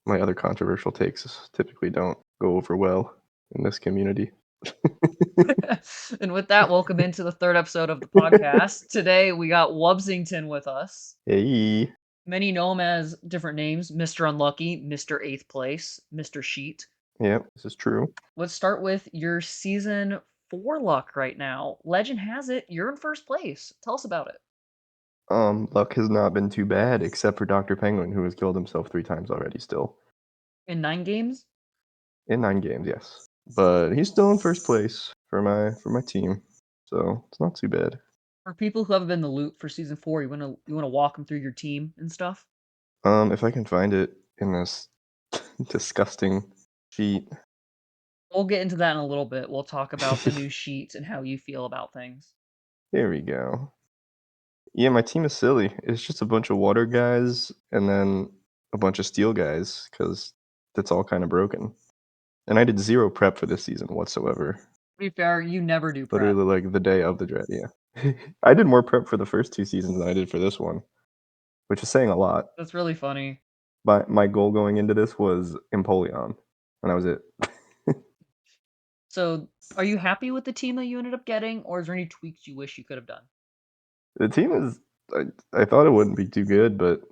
My other controversial takes typically don't go over well in this community. And with that, welcome into the third episode of the podcast. Today we got Wubzington with us. Hey. Many know him as different names: Mr. Unlucky, Mr. Eighth Place, Mr. Sheet. Yep, this is true. Let's start with your season 4 luck right now. Legend has it you're in first place. Tell us about it. Luck has not been too bad, except for Dr. Penguin, who has killed himself 3 times already still. In 9 games? In 9 games, yes. But he's still in first place for my team, so it's not too bad. For people who haven't been in the loop for season 4, you wanna walk them through your team and stuff? If I can find it in this disgusting sheet. We'll get into that in a little bit. We'll talk about the new sheets and how you feel about things. Here we go. Yeah, my team is silly. It's just a bunch of water guys and then a bunch of steel guys, because that's all kinda broken. And I did 0 prep for this season whatsoever. To be fair, you never do prep. Literally, like, the day of the draft, yeah. I did more prep for the first 2 seasons than I did for this one, which is saying a lot. That's really funny. But my goal going into this was Empoleon, and that was it. So, are you happy with the team that you ended up getting, or is there any tweaks you wish you could have done? The team is I thought it wouldn't be too good, but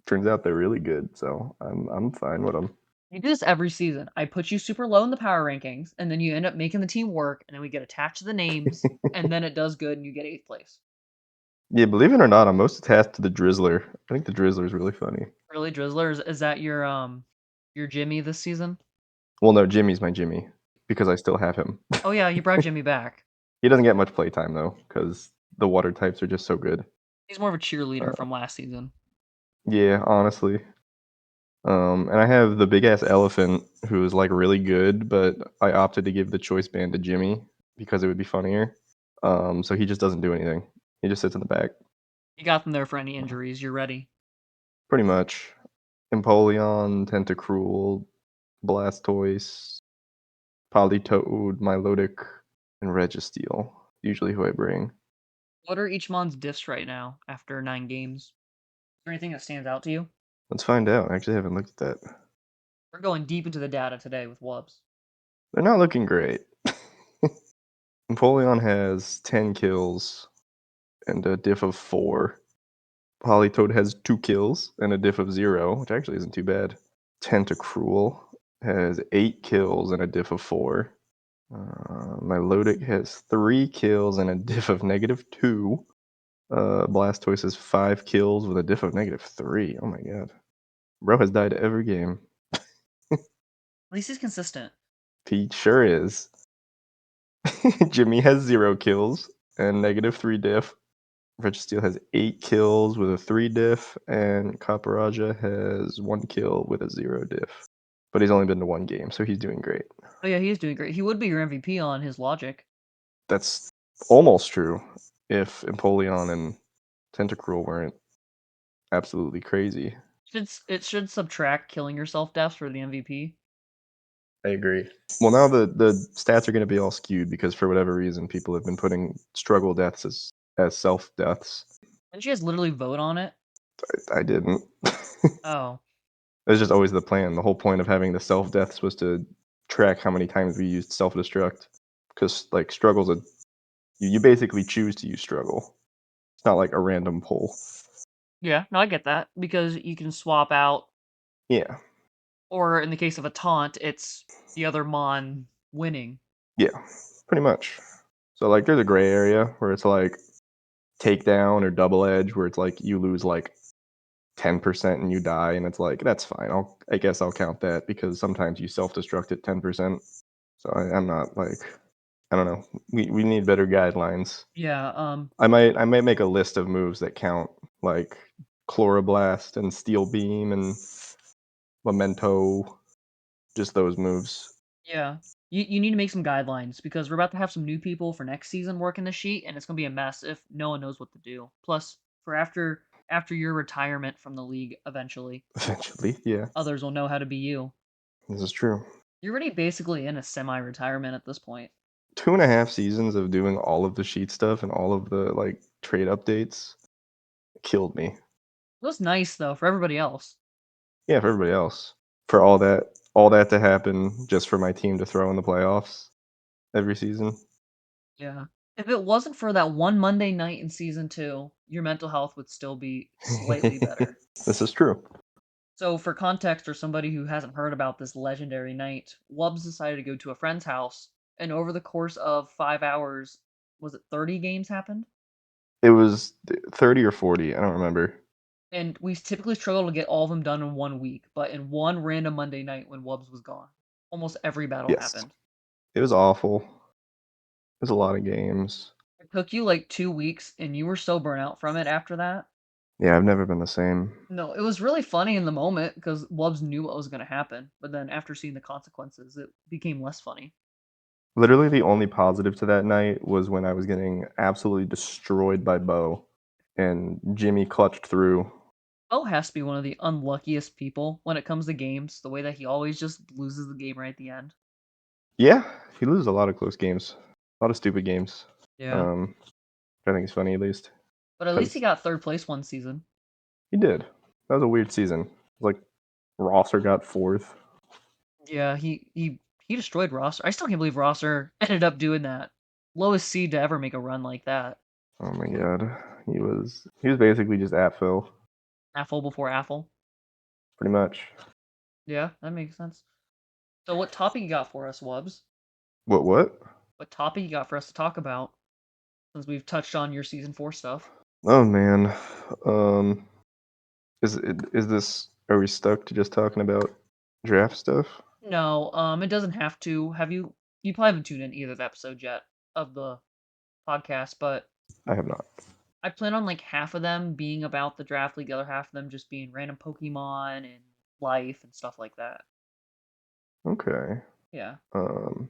turns out they're really good, so I'm fine with them. You do this every season. I put you super low in the power rankings, and then you end up making the team work, and then we get attached to the names, and then it does good, and you get 8th place. Yeah, believe it or not, I'm most attached to the Drizzler. I think the Drizzler is really funny. Really, Drizzler, is that your Jimmy this season? Well, no, Jimmy's my Jimmy because I still have him. Oh yeah, you brought Jimmy back. He doesn't get much playtime though, because the water types are just so good. He's more of a cheerleader Uh, from last season. yeah, honestly. And I have the big ass elephant who is like really good, but I opted to give the choice band to Jimmy because it would be funnier. So he just doesn't do anything. He just sits in the back. You got them there for any injuries. You're ready. Pretty much. Empoleon, Tentacruel, Blastoise, Politoed, Milotic, and Registeel. Usually who I bring. What are each mon's diffs right now after 9 games? Is there anything that stands out to you? Let's find out. I actually haven't looked at that. We're going deep into the data today with Wubs. They're not looking great. Empoleon has 10 kills and a diff of 4. Politoed has 2 kills and a diff of 0, which actually isn't too bad. Tentacruel has 8 kills and a diff of 4. Milotic has 3 kills and a diff of -2. Blastoise has 5 kills with a diff of -3. Oh my god. Bro has died every game. At least he's consistent. He sure is. Jimmy has 0 kills and -3 diff. Registeel has 8 kills with a 3 diff, and Caparaja has 1 kill with a 0 diff. But he's only been to 1 game, so he's doing great. Oh yeah, he is doing great. He would be your MVP on his logic. That's almost true if Empoleon and Tentacruel weren't absolutely crazy. It should subtract killing yourself deaths for the MVP. I agree. Well, now the stats are going to be all skewed because for whatever reason, people have been putting struggle deaths as self deaths. Didn't you guys literally vote on it? I didn't. Oh. It was just always the plan. The whole point of having the self deaths was to track how many times we used self destruct. Because like struggles, you basically choose to use struggle. It's not like a random poll. Yeah, no, I get that. Because you can swap out, Yeah, or in the case of a taunt, it's the other Mon winning. yeah, pretty much. So like, there's a gray area where it's like takedown or double edge, where it's like you lose like 10% and you die, and it's like that's fine. I guess I'll count that because sometimes you self destruct at 10%. So I'm not like I don't know. We need better guidelines. Yeah, I might make a list of moves that count, like Chloroblast and Steel Beam and Memento, just those moves. yeah. You need to make some guidelines because we're about to have some new people for next season working the sheet, and it's gonna be a mess if no one knows what to do. Plus, for after your retirement from the league eventually, Eventually, yeah, others will know how to be you. this is true. You're already basically in a semi-retirement at this point. 2.5 seasons of doing all of the sheet stuff and all of the like trade updates killed me. It was nice though for everybody else. Yeah, for everybody else. for all that to happen just for my team to throw in the playoffs every season. Yeah. If it wasn't for that one Monday night in season 2, your mental health would still be slightly better. This is true. So, for context, or somebody who hasn't heard about this legendary night, Wubs decided to go to a friend's house, and over the course of 5 hours, was it 30 games happened? It was 30 or 40, I don't remember. And we typically struggle to get all of them done in 1 week, but in one random Monday night when Wubs was gone, almost every battle Yes. happened. It was awful. There's a lot of games. It took you like 2 weeks, and you were so burnt out from it after that. Yeah, I've never been the same. No, it was really funny in the moment because Wubs knew what was going to happen, but then after seeing the consequences, it became less funny. Literally, the only positive to that night was when I was getting absolutely destroyed by Bo, and Jimmy clutched through. Bo has to be one of the unluckiest people when it comes to games, the way that he always just loses the game right at the end. Yeah, he loses a lot of close games, a lot of stupid games. Yeah. Um, I think it's funny at least But at least he because got third place one season. he did. That was a weird season. Like Rosser got fourth. Yeah, he destroyed Rosser. I still can't believe Rosser ended up doing that. Lowest seed to ever make a run like that. Oh my god, he was basically just at Phil, Apple before Apple. pretty much. Yeah, that makes sense. So what topic you got for us, Wubs? What? What? What topic you got for us to talk about? Since we've touched on your season 4 stuff. Oh man. Um, is this? Are we stuck to just talking about draft stuff? No, it doesn't have to. You probably haven't tuned in either of the episodes yet of the podcast, but I have not. I plan on like half of them being about the draft league, the other half of them just being random Pokemon and life and stuff like that. Okay. Yeah. Um,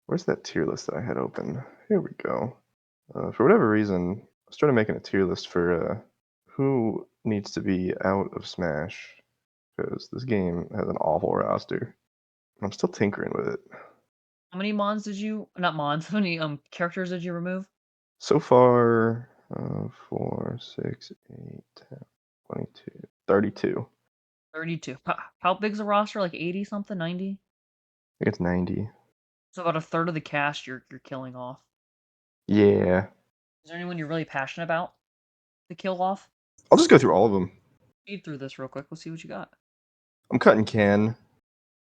where's that tier list that I had open? Here we go. For whatever reason, I started making a tier list for who needs to be out of Smash because this game has an awful roster. I'm still tinkering with it. How many mons did you not mons, how many characters did you remove? So far, 4, 6, 8, 10, 22, 32. 32. How big's the roster? Like 80 something, 90? I think it's 90. So about a third of the cast you're killing off. Yeah. Is there anyone you're really passionate about to kill off? I'll just go through all of them. Speed through this real quick. Let's see what you got. I'm cutting Ken.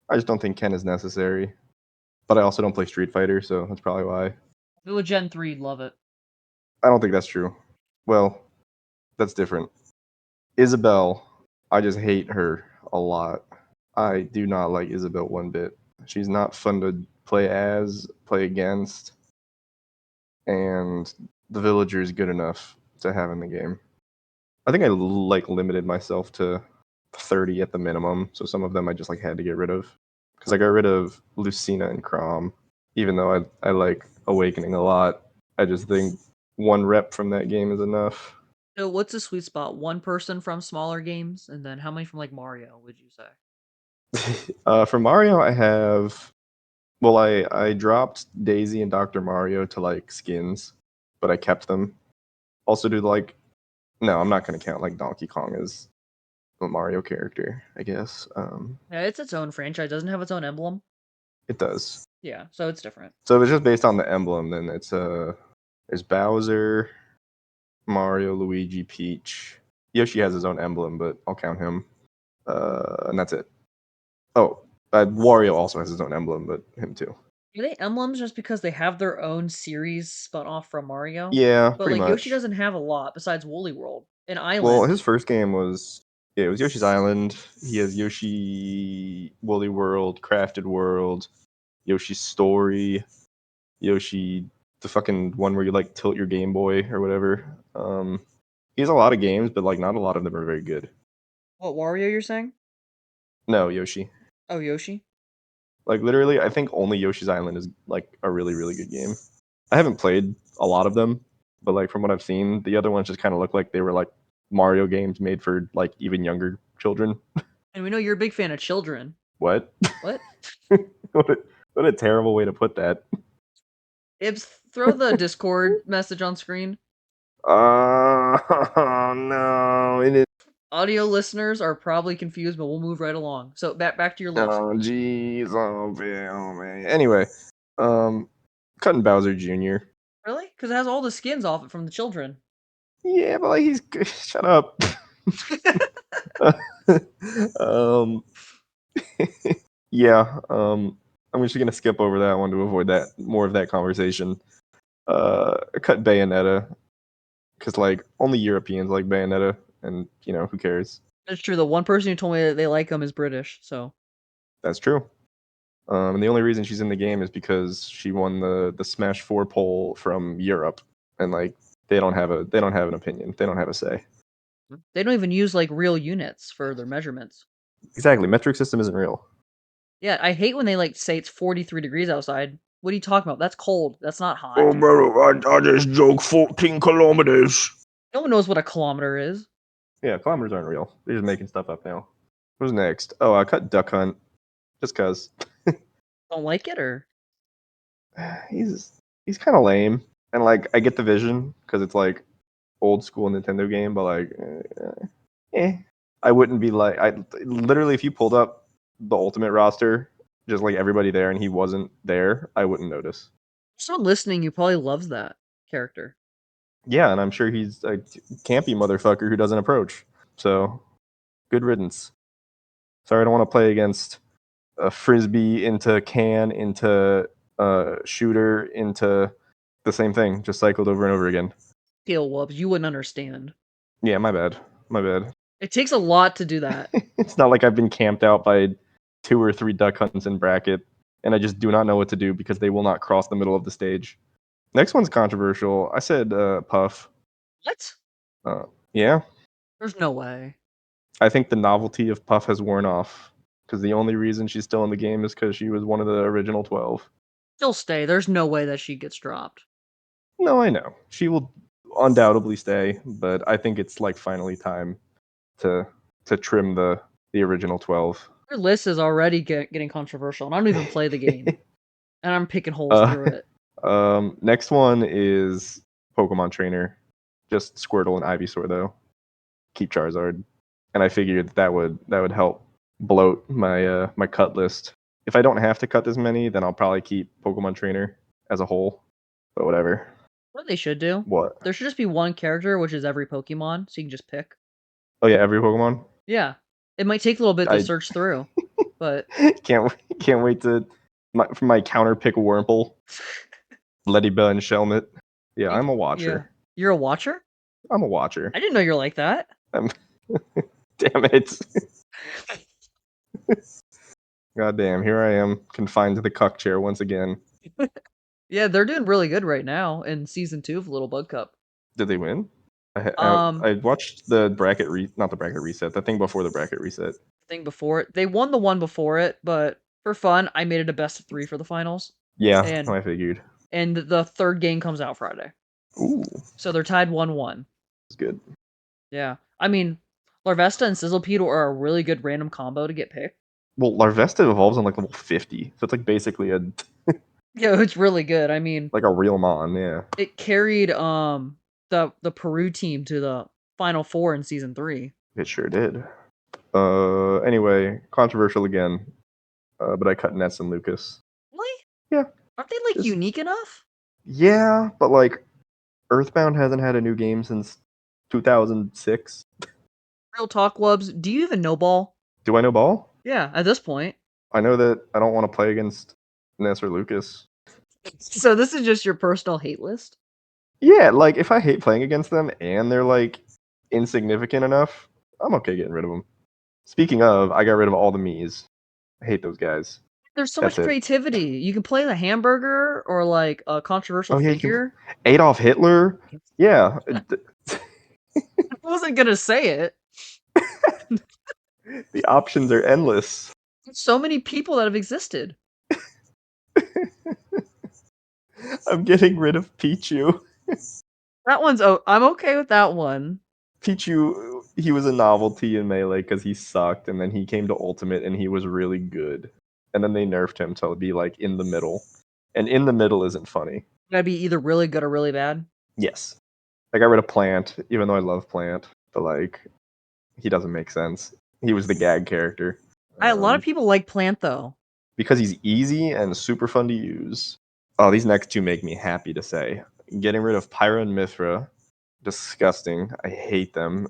I just don't think Ken is necessary. But I also don't play Street Fighter, so that's probably why. If it was Gen 3, love it. I don't think that's true. Well, that's different. Isabelle, I just hate her a lot. I do not like Isabelle one bit. She's not fun to play against, and the villager is good enough to have in the game. I think I limited myself to 30 at the minimum, so some of them I just had to get rid of. Because I got rid of Lucina and Crom, even though I like Awakening a lot. I just think one rep from that game is enough. So what's the sweet spot? One person from smaller games, and then how many from like Mario, would you say? For Mario, I have. Well, I dropped Daisy and Dr. Mario to skins, but I kept them. Also, do no, I'm not gonna count Donkey Kong as a Mario character. I guess Yeah, it's its own franchise. Doesn't have its own emblem. it does. Yeah, so it's different. So if it's just based on the emblem, then there's Bowser, Mario, Luigi, Peach. Yoshi has his own emblem, but I'll count him. And that's it. Oh, Wario also has his own emblem, but him too. Are they emblems just because they have their own series spun off from Mario? Yeah, But pretty like Yoshi much. doesn't have a lot besides Woolly World and Well, Island. his first game was it was Yoshi's Island. He has Yoshi Woolly World, Crafted World, Yoshi's Story, Yoshi the fucking one where you tilt your Game Boy or whatever. He has a lot of games, but not a lot of them are very good. What Wario you're saying? No, Yoshi. Oh, Yoshi. Literally, I think only Yoshi's Island is a really really good game. I haven't played a lot of them, but from what I've seen, the other ones just kind of look like they were Mario games made for even younger children. And we know you're a big fan of children. What? What? what a terrible way to put that. Ibs, throw the Discord message on screen. Oh no! It is. Audio listeners are probably confused, but we'll move right along. So back to your list. Oh jeez, oh man. Anyway, cutting Bowser Jr. Really? Because it has all the skins off it from the children. Yeah, but like he's shut up. um, yeah. I'm just gonna skip over that one to avoid that more of that conversation. Cut Bayonetta because like only Europeans like Bayonetta, and who cares? That's true. The one person who told me that they like him is British, so That's true. And the only reason she's in the game is because she won the Smash 4 poll from Europe, and like they don't have an opinion. They don't have a say. they don't even use like real units for their measurements. Exactly, metric system isn't real. Yeah, I hate when they like say it's 43 degrees outside. What are you talking about? That's cold. That's not hot. Oh, bro, I just joke 14 kilometers. No one knows what a kilometer is. Yeah, kilometers aren't real. They're just making stuff up now. Who's next? Oh, I cut Duck Hunt just cause Don't like it or he's kind of lame, and like I get the vision because it's like old school Nintendo game, but like, I wouldn't be like I literally if you pulled up the Ultimate roster, just like everybody there, and he wasn't there, I wouldn't notice. someone listening who probably loves that character. Yeah, and I'm sure he's a campy motherfucker who doesn't approach. So, good riddance. Sorry, I don't want to play against a frisbee into can into shooter into the same thing, just cycled over and over again. Scale wubs, you wouldn't understand. Yeah, my bad. My bad. It takes a lot to do that. It's not like I've been camped out by 2 or 3 duck hunts in bracket, and I just do not know what to do because they will not cross the middle of the stage. Next one's controversial. I said Puff. What? Yeah. There's no way. I think the novelty of Puff has worn off because the only reason she's still in the game is because she was one of the original 12. She'll stay. There's no way that she gets dropped. No, I know. She will undoubtedly stay, but I think it's like finally time to trim the original 12. Your list is already getting controversial, and I don't even play the game. And I'm picking holes through it. Next one is Pokemon Trainer. Just Squirtle and Ivysaur though. Keep Charizard. And I figured that would help bloat my my cut list. If I don't have to cut this many, then I'll probably keep Pokemon Trainer as a whole. But whatever. What they should do? What? There should just be one character, which is every Pokemon, so you can just pick. Oh yeah, every Pokemon? Yeah. It might take a little bit to search through, but can't wait to for my counter pick Wurmple, Leddyba, and Shelmet. Yeah, I'm a watcher. Yeah. You're a watcher? I'm a watcher. I didn't know you're like that. Damn it. God damn, here I am, confined to the cuck chair once again. Yeah, they're doing really good right now in season 2 of Little Bug Cup. Did they win? I watched the bracket not the bracket reset, the thing before the bracket reset. Thing before it. They won the one before it, but for fun, I made it a best of 3 for the finals. Yeah, I figured. And the third game comes out Friday. Ooh. So they're tied 1-1. That's good. Yeah. I mean, Larvesta and Sizzlepedo are a really good random combo to get picked. Well, Larvesta evolves on like level 50, so it's like basically a yeah, it's really good. I mean, like a real mon, yeah. It carried the Peru team to the Final Four in season 3. It sure did. Anyway, controversial again. But I cut Ness and Lucas. Really? Yeah. Aren't they like unique enough? Yeah, but like Earthbound hasn't had a new game since 2006. Real talk, Wubs. Do you even know ball? Do I know ball? Yeah, at this point. I know that I don't want to play against Ness or Lucas. So this is just your personal hate list? Yeah, like if I hate playing against them and they're like insignificant enough, I'm okay getting rid of them. Speaking of, I got rid of all the Miis. I hate those guys. There's so much creativity. You can play the hamburger or like a controversial figure. Adolf Hitler. Yeah. I wasn't gonna say it. The options are endless. There's so many people that have existed. I'm getting rid of Pichu. That one's I'm okay with that one. Pichu, he was a novelty in Melee because he sucked, and then he came to Ultimate and he was really good. And then they nerfed him to be like in the middle. And in the middle isn't funny. Gotta be either really good or really bad? Yes. I got rid of Plant, even though I love Plant. But like, He doesn't make sense. He was the gag character. A lot of people like Plant though. Because he's easy and super fun to use. Oh, these next two make me happy to say. Getting rid of Pyra and Mithra, disgusting. I hate them.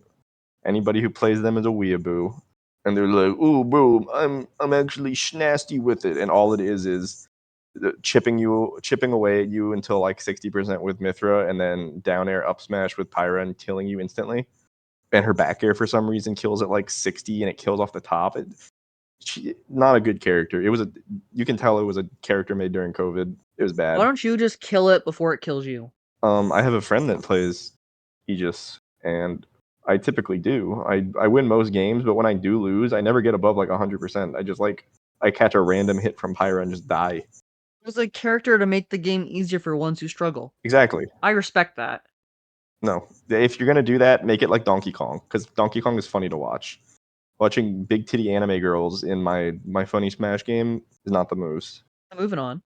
Anybody who plays them is a weeaboo. And they're like, "Ooh, bro, I'm actually schnasty with it," and all it is chipping away at you until like 60% with Mithra, and then down air up smash with Pyra and killing you instantly. And her back air for some reason kills at like 60, and it kills off the top. Not a good character. You can tell it was a character made during COVID. It was bad. Why don't you just kill it before it kills you? I have a friend that plays Aegis, and I typically do. I win most games, but when I do lose, I never get above like 100%. I catch a random hit from Pyra and just die. It was a character to make the game easier for ones who struggle. Exactly. I respect that. No, if you're gonna do that, make it like Donkey Kong, because Donkey Kong is funny to watch. Watching big titty anime girls in my funny Smash game is not the moves. Moving on.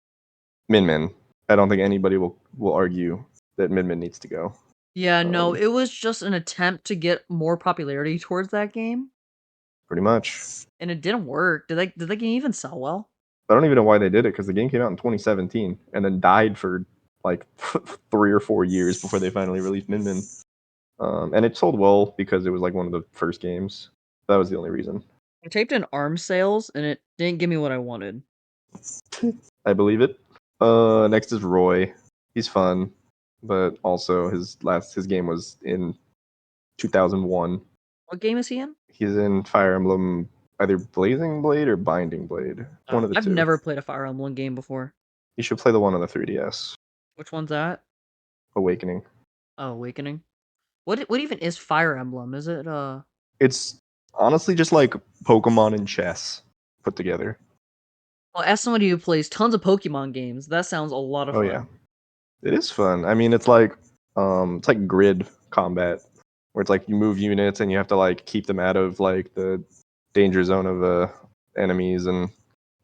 Min Min. I don't think anybody will argue that Min Min needs to go. Yeah, no, it was just an attempt to get more popularity towards that game. Pretty much. And it didn't work. Did the game even sell well? I don't even know why they did it, because the game came out in 2017 and then died for like 3 or 4 years before they finally released Min Min. And it sold well because it was like one of the first games. That was the only reason. I typed in ARM sales and it didn't give me what I wanted. I believe it. Next is Roy. He's fun, but also his game was in 2001. What game is he in? He's in Fire Emblem, either Blazing Blade or Binding Blade. One of the I've two. never played a Fire Emblem game before. You should play the one on the 3DS. Which one's that? Awakening. Oh, Awakening. What even is Fire Emblem? Is it It's honestly just like Pokemon and chess put together. Well, as somebody who plays tons of Pokemon games, that sounds a lot of fun. Oh yeah. It is fun. I mean, it's like grid combat, where it's like you move units and you have to like keep them out of like the danger zone of enemies, and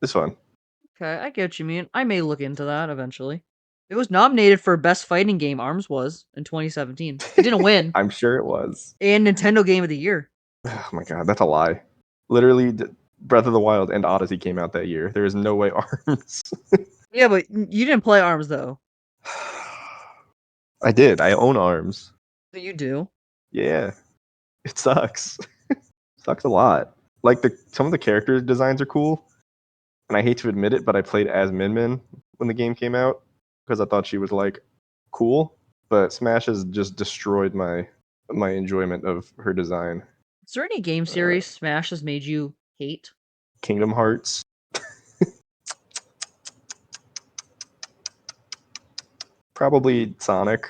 it's fun. Okay, I get what you mean. I may look into that eventually. It was nominated for Best Fighting Game, ARMS was, in 2017. It didn't win. I'm sure it was. And Nintendo Game of the Year. Oh my god, that's a lie. Literally, Breath of the Wild and Odyssey came out that year. There is no way ARMS. Yeah, but you didn't play ARMS, though. I did. I own ARMS. But you do. Yeah. It sucks. Sucks a lot. Like, some of the character designs are cool, and I hate to admit it, but I played as Min Min when the game came out because I thought she was like cool. But Smash has just destroyed my enjoyment of her design. Is there any game series Smash has made you hate? Kingdom Hearts. Probably Sonic.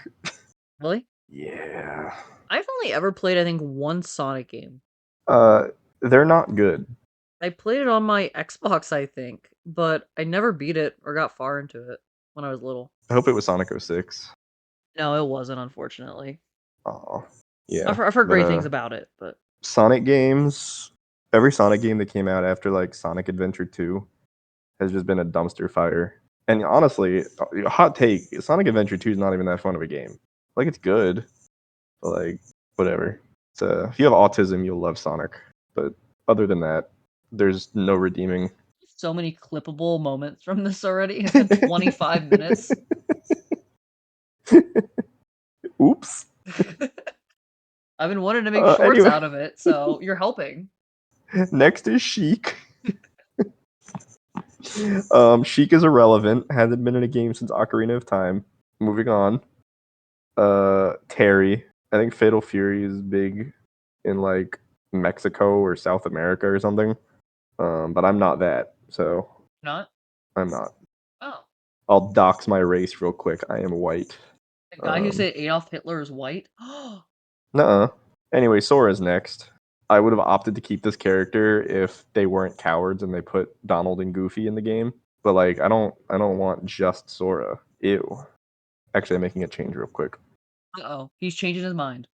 Really? Yeah. I've only ever played, I think, one Sonic game. They're not good. I played it on my Xbox, I think, but I never beat it or got far into it when I was little. I hope it was Sonic 06. No, it wasn't, unfortunately. Oh, yeah. I've heard great things about it, but Sonic games, every Sonic game that came out after like Sonic Adventure 2 has just been a dumpster fire. And honestly, hot take, Sonic Adventure 2 is not even that fun of a game. Like, it's good, but like, whatever. So if you have autism, you'll love Sonic. But other than that, there's no redeeming. so many clippable moments from this already. It's been 25 minutes. Oops. I've been wanting to make shorts out of it, so you're helping. Next is Sheik. Sheik is irrelevant. Hasn't been in a game since Ocarina of Time. Moving on. Terry. I think Fatal Fury is big in like Mexico or South America or something. But I'm not that, so Not? I'm not. Oh. I'll dox my race real quick. I am white. The guy who said Adolf Hitler is white? Nuh-uh. Anyway, Sora's next. I would have opted to keep this character if they weren't cowards and they put Donald and Goofy in the game. But like, I don't want just Sora. Ew. Actually, I'm making a change real quick. Uh-oh. He's changing his mind.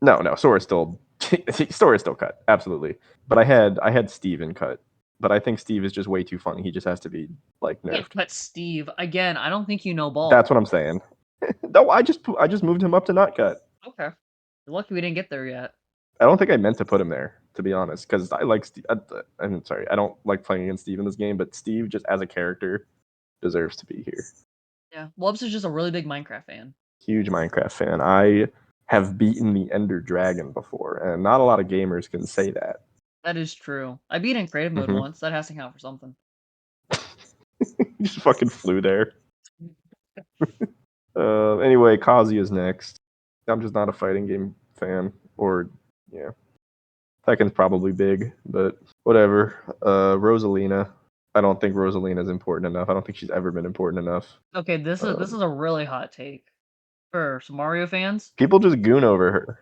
No, Sora's still cut. Absolutely. But I had Steven cut. But I think Steve is just way too funny. He just has to be like nerfed. But Steve, again, I don't think you know ball. That's what I'm saying. No, I just moved him up to not cut. Okay. You're lucky we didn't get there yet. I don't think I meant to put him there, to be honest, because I like Steve. I'm sorry, I don't like playing against Steve in this game, but Steve, just as a character, deserves to be here. Yeah, wubz is just a really big Minecraft fan. Huge Minecraft fan. I have beaten the Ender Dragon before, and not a lot of gamers can say that. That is true. I beat in creative mode Hmm. once. That has to count for something. You just fucking flew there. Anyway, Kazi is next. I'm just not a fighting game fan, or yeah, Tekken's probably big, but whatever. Rosalina. I don't think Rosalina is important enough. I don't think she's ever been important enough. Okay, this is Um, a really hot take for some Mario fans. People just goon over her.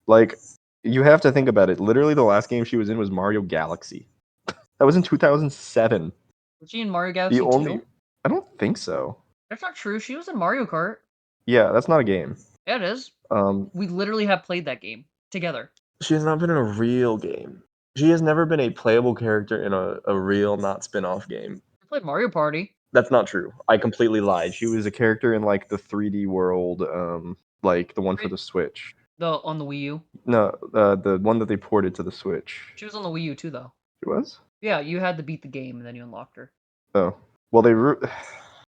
Like, you have to think about it. Literally, the last game she was in was Mario Galaxy. That was in 2007. Was she in Mario The Galaxy only. 2? I don't think so. That's not true. She was in Mario Kart. Yeah, that's not a game. Yeah, it is. Um, We literally have played that game together. she has not been in a real game. She has never been a playable character in a real, not spin off game. We played Mario Party. That's not true. I completely lied. She was a character in like the 3D world, like the one for the Switch. On the Wii U. No, the one that they ported to the Switch. She was on the Wii U too, though. She was? Yeah, you had to beat the game and then you unlocked her. Oh, well,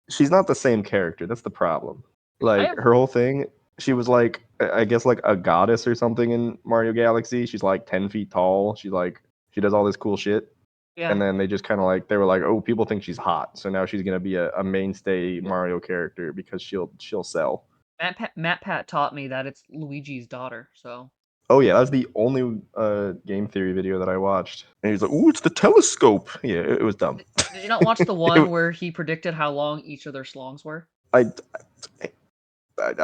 she's not the same character. That's the problem. Like her whole thing, she was like, I guess like a goddess or something in Mario Galaxy. She's like 10 feet tall. She does all this cool shit. Yeah. And then they just kind of like they were like, oh, people think she's hot, so now she's gonna be a mainstay Mario character because she'll sell. Matt Pat taught me that it's Luigi's daughter. So. Oh yeah, that's the only game theory video that I watched. And he's like, "Ooh, it's the telescope." Yeah, it was dumb. Did you not watch the one where he predicted how long each of their slongs were? I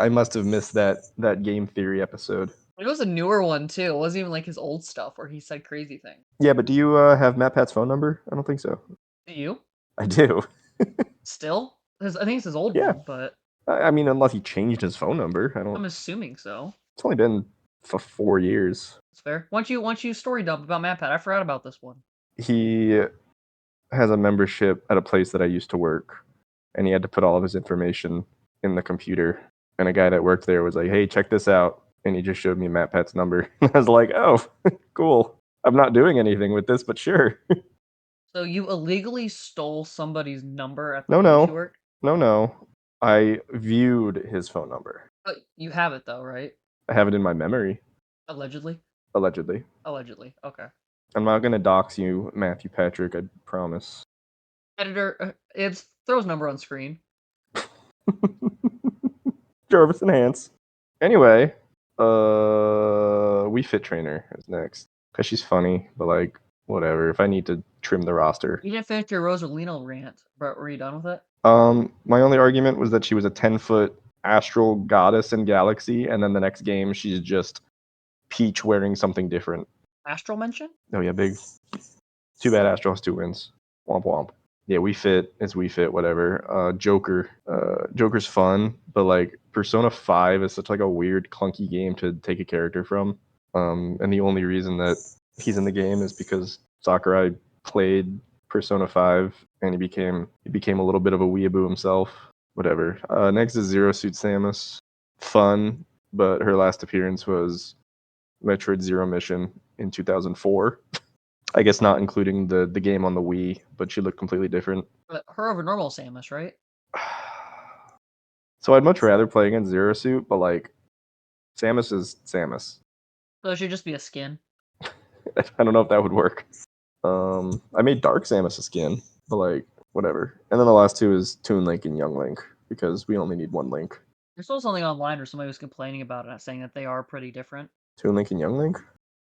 must have missed that game theory episode. It was a newer one too. It wasn't even like his old stuff where he said crazy things. Yeah, but do you have Matt Pat's phone number? I don't think so. Do you? I do. Still? I think it's his old Yeah. one, but I mean, unless he changed his phone number, I don't. I'm assuming so. It's only been for 4 years. That's fair. Once you story dump about Matt Pat, I forgot about this one. He has a membership at a place that I used to work, and he had to put all of his information in the computer. And a guy that worked there was like, "Hey, check this out," and he just showed me Matt Pat's number. I was like, "Oh, cool. I'm not doing anything with this, but sure." So you illegally stole somebody's number at the place you work? No. I viewed his phone number. But you have it though, right? I have it in my memory. Allegedly? Allegedly. Allegedly. Okay. I'm not gonna dox you, Matthew Patrick. I promise. Editor, it's throw his number on screen. Jarvis enhance. Anyway, Wii Fit Trainer is next because she's funny, but like whatever. If I need to trim the roster, You didn't finish your Rosalina rant, but were you done with it? my only argument was that she was a 10-foot astral goddess in Galaxy, and then the next game she's just Peach wearing something different. Astral mention? Oh yeah, big. Too bad Astro has 2 wins. Womp womp. Yeah, Wii Fit is Wii Fit, whatever. Joker. Joker's fun, but like Persona 5 is such like a weird, clunky game to take a character from. And the only reason that he's in the game is because Sakurai played Persona 5 and he became a little bit of a weeaboo himself. Whatever. Next is Zero Suit Samus. Fun, but her last appearance was Metroid Zero Mission in 2004. I guess not including the game on the Wii, but she looked completely different. But her over normal Samus, right? So I'd much rather play against Zero Suit, but like Samus is Samus. So it should just be a skin. I don't know if that would work. I made Dark Samus a skin, but like whatever. And then the last 2 is Toon Link and Young Link because we only need 1 Link. I saw something online where somebody was complaining about it, saying that they are pretty different. Toon Link and Young Link?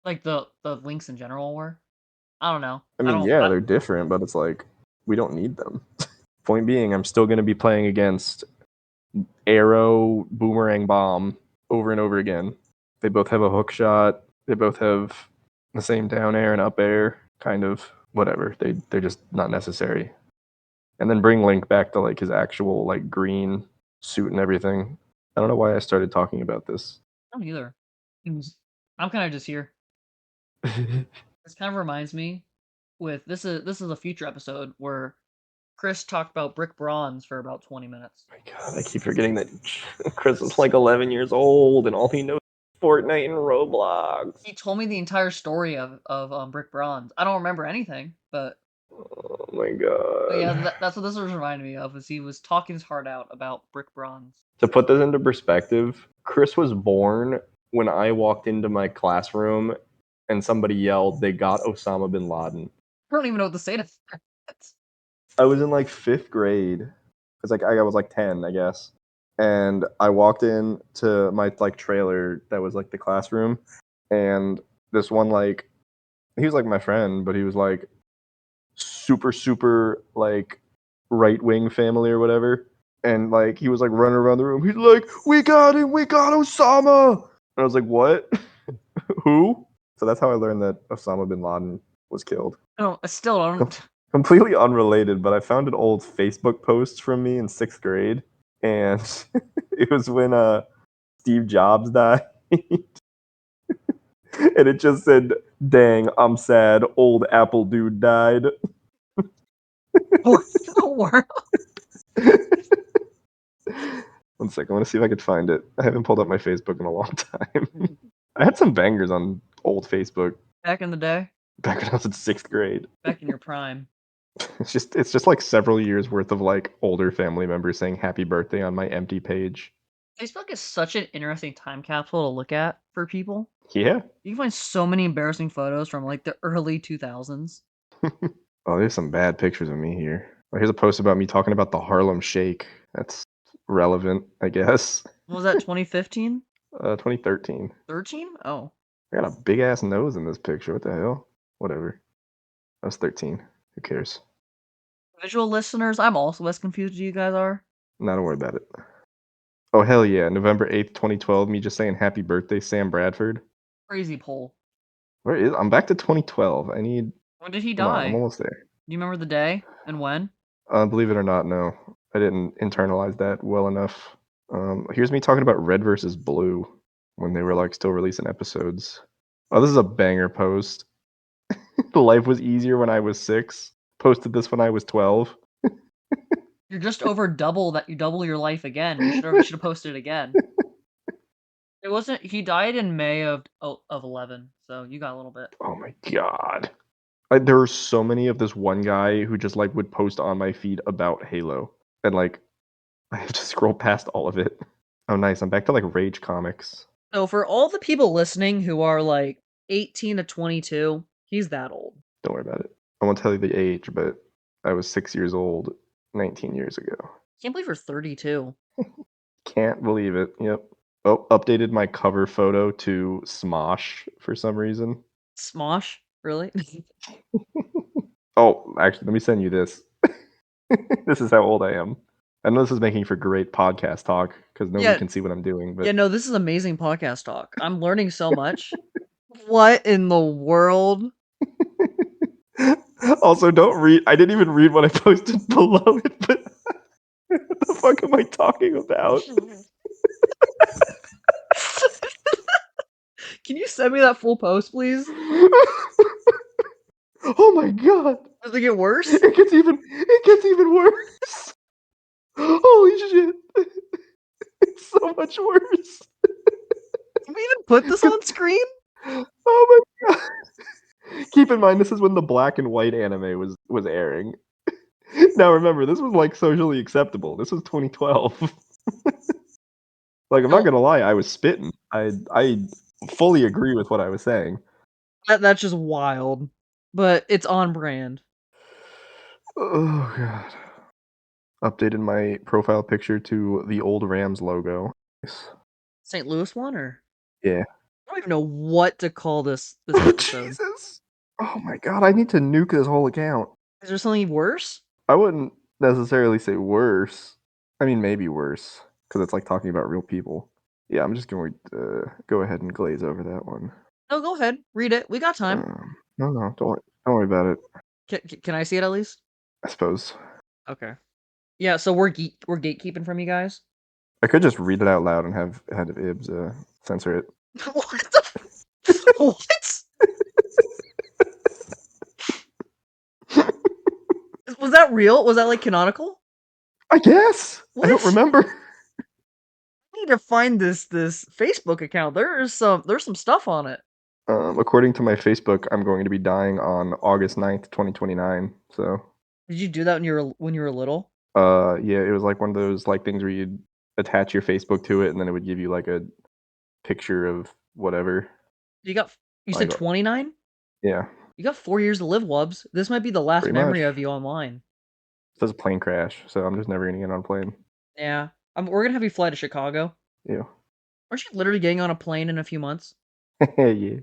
Like the links in general were. I don't know. I mean, yeah, they're different, but it's like we don't need them. Point being, I'm still going to be playing against Arrow, Boomerang, Bomb over and over again. They both have a hook shot. They both have the same down air and up air, kind of whatever. They're just not necessary. And then bring Link back to like his actual like green suit and everything. I don't know why I started talking about this. I don't either. I'm kind of just here. This kind of reminds me with this is a future episode where Chris talked about brick bronze for about 20 minutes. Oh my God, I keep forgetting that Chris is like 11 years old and all he knows is Fortnite and Roblox. He told me the entire story of Brick Bronze. I don't remember anything, but Oh my yeah, god. that's what this was reminding me of. Is he was talking his heart out about Brick Bronze. To put this into perspective, Chris was born when I walked into my classroom and somebody yelled, "They got Osama bin Laden." I don't even know what to say to that. I was in like 5th grade. Cause like I was like 10, I guess. And I walked in to my like trailer that was like the classroom, and this one like he was like my friend, but he was like super like right wing family or whatever. And like he was like running around the room. He's like, "We got him, we got Osama." And I was like, "What? Who?" So that's how I learned that Osama bin Laden was killed. No, I still don't. Completely unrelated, but I found an old Facebook post from me in 6th grade, and it was when Steve Jobs died, and it just said, "Dang, I'm sad. Old Apple dude died." What the world? One second, I want to see if I could find it. I haven't pulled up my Facebook in a long time. I had some bangers on old Facebook Back in the day, back when I was in 6th grade. back in your prime. It's just like several years worth of like older family members saying happy birthday on my empty page. Facebook is such an interesting time capsule to look at for people. Yeah. You can find so many embarrassing photos from like the early 2000s. Oh, there's some bad pictures of me here. Oh, here's a post about me talking about the Harlem Shake. That's relevant, I guess. What was that, 2015? 2013. 13? Oh. I got a big ass nose in this picture. What the hell? Whatever. I was 13. Who cares? Visual listeners, I'm also as confused as you guys are. No, don't worry about it. Oh, hell yeah. November 8th, 2012. Me just saying happy birthday, Sam Bradford. Crazy poll. Where is I'm back to 2012. I need. When did he Come on, I'm die? Do almost there. you remember the day and when? Believe it or not, no. I didn't internalize that well enough. Here's me talking about Red versus Blue when they were like still releasing episodes. Oh, this is a banger post. Life was easier when I was 6. Posted this when I was 12. You're just over double that. You double your life again. You should have posted it again. It wasn't. He died in May of 11, so you got a little bit. Oh my god. There were so many of this one guy who just like would post on my feed about Halo, and like I have to scroll past all of it. Oh, nice. I'm back to like Rage Comics. So for all the people listening who are like 18 to 22, he's that old. Don't worry about it. I won't tell you the age, but I was 6 years old 19 years ago. Can't believe you're 32. Can't believe it. Yep. Oh, updated my cover photo to Smosh for some reason. Smosh? Really? Oh, actually, let me send you this. This is how old I am. I know this is making for great podcast talk because nobody Yeah. can see what I'm doing, but Yeah, no, this is amazing podcast talk. I'm learning so much. What in the world? also don't read. I didn't even read what I posted below it, but what the fuck am I talking about? Can you send me that full post, please? Oh my god! Does it get worse? It gets even worse. Holy shit! It's so much worse. Can we even put this on screen? Oh my god! Keep in mind, this is when the black and white anime was airing. Now remember, this was like socially acceptable. This was 2012. Like I'm not gonna lie, I was spitting. I fully agree with what I was saying. That's just wild. But it's on brand. Oh god. Updated my profile picture to the old Rams logo. Nice. St. Louis one or? Yeah. I don't even know what to call this episode. Jesus. Oh my god, I need to nuke this whole account. Is there something worse? I wouldn't necessarily say worse. I mean, maybe worse because it's like talking about real people. Yeah, I'm just going to go ahead and glaze over that one. No, go ahead. Read it. We got time. No, don't worry about it. Can I see it at least? I suppose Okay. Yeah, so we're gatekeeping from you guys. I could just read it out loud and have Ibs censor it. What what? Was that real? Was that like canonical? I guess. What? I don't remember. need to find this Facebook account. There's some stuff on it. According to my Facebook, I'm going to be dying on August 9th, 2029. So, Did you do that when you were little? yeah, it was like one of those like things where you'd attach your Facebook to it, and then it would give you like a picture of whatever. You got you Like, said 29? yeah, You got 4 years to live, Wubs. This might be the last pretty memory much. of you online. It says plane crash, so I'm just never gonna get on a plane. Yeah. We're gonna have you fly to Chicago. Yeah, Aren't you literally getting on a plane in a few months? yeah.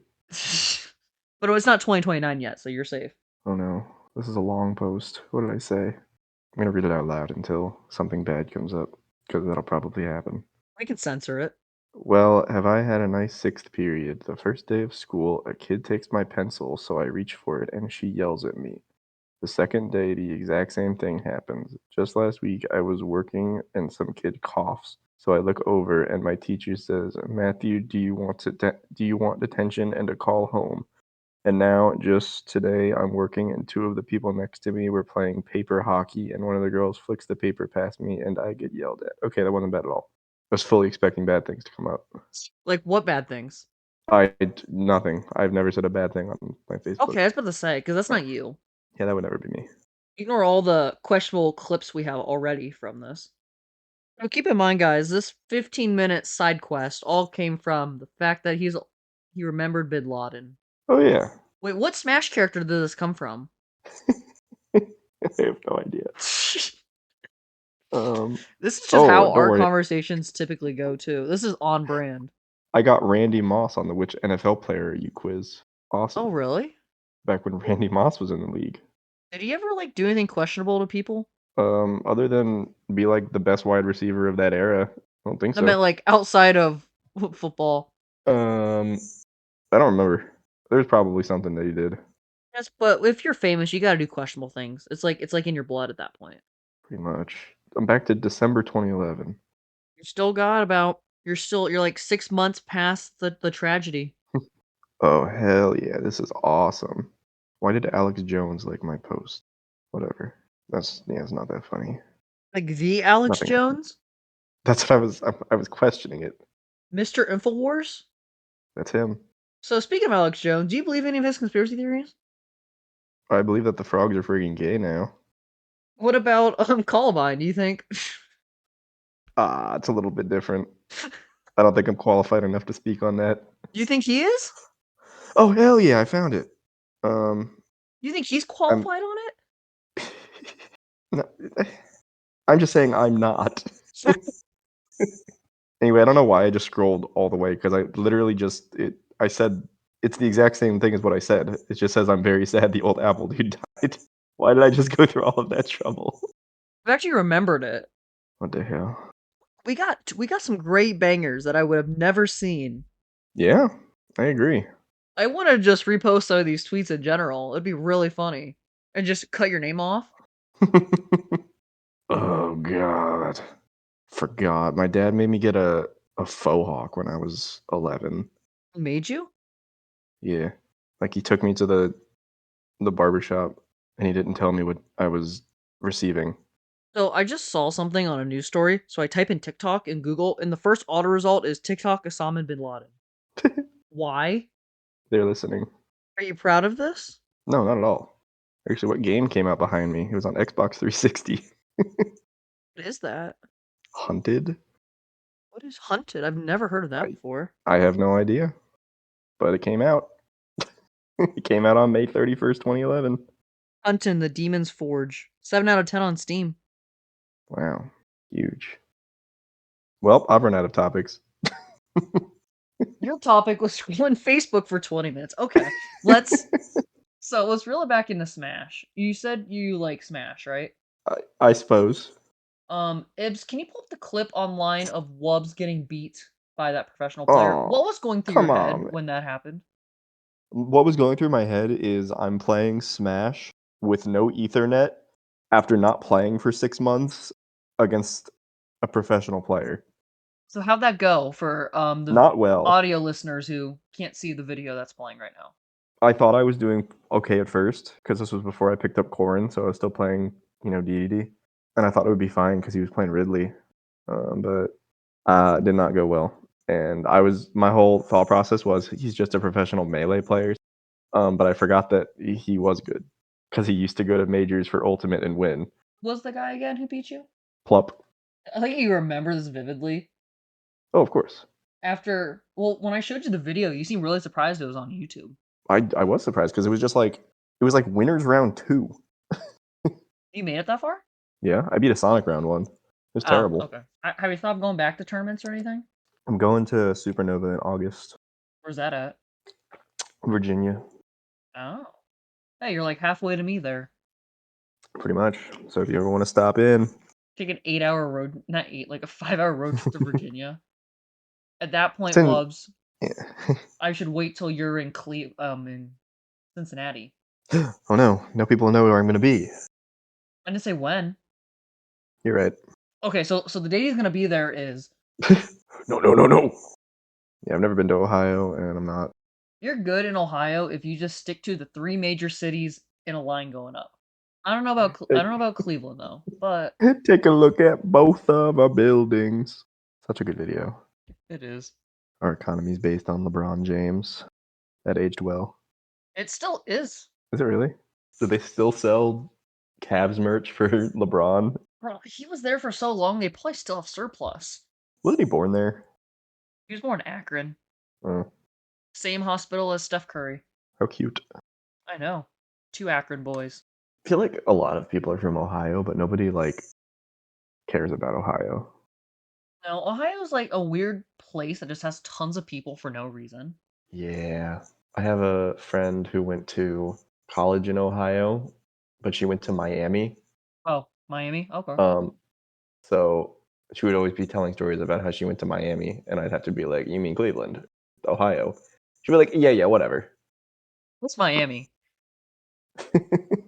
But it's not 2029 yet, so you're safe. Oh no, this is a long post. What did I say? I'm gonna read it out loud until something bad comes up, because that'll probably happen. We can censor it. Well, have I had a nice sixth period? The first day of school, a kid takes my pencil, so I reach for it and she yells at me. The second day, the exact same thing happens. Just last week, I was working and some kid coughs. So I look over and my teacher says, "Matthew, do you want detention and a call home?" And now, just today, I'm working and two of the people next to me were playing paper hockey, and one of the girls flicks the paper past me, and I get yelled at. Okay, that wasn't bad at all. I was fully expecting bad things to come up. Like what bad things? Nothing. I've never said a bad thing on my Facebook. Okay, I was about to say, because that's not you. Yeah, that would never be me. Ignore all the questionable clips we have already from this. Now keep in mind, guys, this 15-minute side quest all came from the fact that he remembered Bin Laden. Oh yeah. Wait, what Smash character did this come from? I have no idea. This is just Oh, how don't our worry. conversations typically go too. This is on brand. I got Randy Moss on the which NFL player are you quiz. Oh, Awesome. really? Back when Randy Moss was in the league. Did he ever like do anything questionable to people? Other than be like the best wide receiver of that era, I don't think I meant so. like outside of football. Um, I don't remember. There's probably something that he did. Yes, but if you're famous, you gotta do questionable things. It's like in your blood at that point. Pretty much. I'm back to December 2011. You're like 6 months past the tragedy. Oh hell yeah, this is awesome. Why did Alex Jones like my post? Whatever. It's not that funny. Like the Alex Nothing. Jones? That's what I was questioning it. Mr. Infowars? That's him. So speaking of Alex Jones, do you believe any of his conspiracy theories? I believe that the frogs are freaking gay now. What about Columbine, do you think? It's a little bit different. I don't think I'm qualified enough to speak on that. Do you think he is? Oh hell yeah, I found it. Um, Do you think he's I'm qualified on no, I'm just saying I'm not. it? Anyway, I don't know why I just scrolled all the way because I literally I said it's the exact same thing as what I said. It just says I'm very sad the old Apple dude died. Why did I just go through all of that trouble? I've actually remembered it. What the hell? We got some great bangers that I would have never seen. Yeah, I agree. I want to just repost some of these tweets in general. It'd be really funny. And just cut your name off. Oh god. Forgot. My dad made me get a faux hawk when I was 11. Who made you? Yeah. Like he took me to the barber shop and he didn't tell me what I was receiving. So I just saw something on a news story. So I type in TikTok in Google, and the first auto result is TikTok Osama bin Laden. Why? They're listening. Are you proud of this? No, not at all. Actually, what game came out behind me? It was on Xbox 360. What is that? Hunted? What is Hunted? I've never heard of that I before. I have no idea, but it came out. It came out on May 31st, 2011. Hunted, the Demon's Forge. 7 out of 10 on Steam. Wow. Huge. Well, I've run out of topics. Your topic was scrolling Facebook for 20 minutes. Okay, let's reel it back into Smash. You said you like Smash, right? I suppose. Ibs, can you pull up the clip online of Wubs getting beat by that professional player? Oh, What was going through your come head on, man. when that happened? What was going through my head is I'm playing Smash with no Ethernet after not playing for 6 months against a professional player. So how'd that go for the Not well. audio listeners who can't see the video that's playing right now? I thought I was doing okay at first because this was before I picked up Corrin, so I was still playing, DDD, and I thought it would be fine because he was playing Ridley. But Did not go well, and my whole thought process was he's just a professional Melee player, but I forgot that he was good because he used to go to majors for Ultimate and win. Was the guy again who beat you? Plup. I think you remember this vividly. Oh, of course. When I showed you the video, you seemed really surprised it was on YouTube. I was surprised because it was like winners round 2. You made it that far? Yeah, I beat a Sonic round 1. It was Oh, terrible. okay. Have you thought of going back to tournaments or anything? I'm going to Supernova in August, Where's that at? Virginia, Oh. Hey, you're like halfway to me there. pretty much. So if you ever want to stop in, Take an 8-hour road, not 8, like a 5-hour road trip to Virginia. At that it's point, in. Wubs, Yeah. I should wait till you're in Cincinnati. Oh no people know where I'm gonna be. I didn't say when. You're right. Okay, so the date he's gonna be there is No. Yeah, I've never been to Ohio, and I'm not. you're good in Ohio if you just stick to the 3 major cities in a line going up. I don't know about Cleveland though, but Take a look at both of our buildings. Such a good video. it is. Our economy is based on LeBron James. That aged well. It still is. Is it really? Do they still sell Cavs merch for LeBron? Bro, he was there for so long, they probably still have surplus. Wasn't he born there? He was born in Akron. Oh, Same hospital as Steph Curry. how cute. I know. 2 Akron boys. I feel like a lot of people are from Ohio, but nobody cares about Ohio. No, Ohio's like a weird place that just has tons of people for no reason. Yeah. I have a friend who went to college in Ohio, but she went to Miami. Oh, Miami? Okay. Um, so she would always be telling stories about how she went to Miami, and I'd have to be like, "You mean Cleveland, Ohio?" She'd be like, "Yeah, whatever." What's Miami?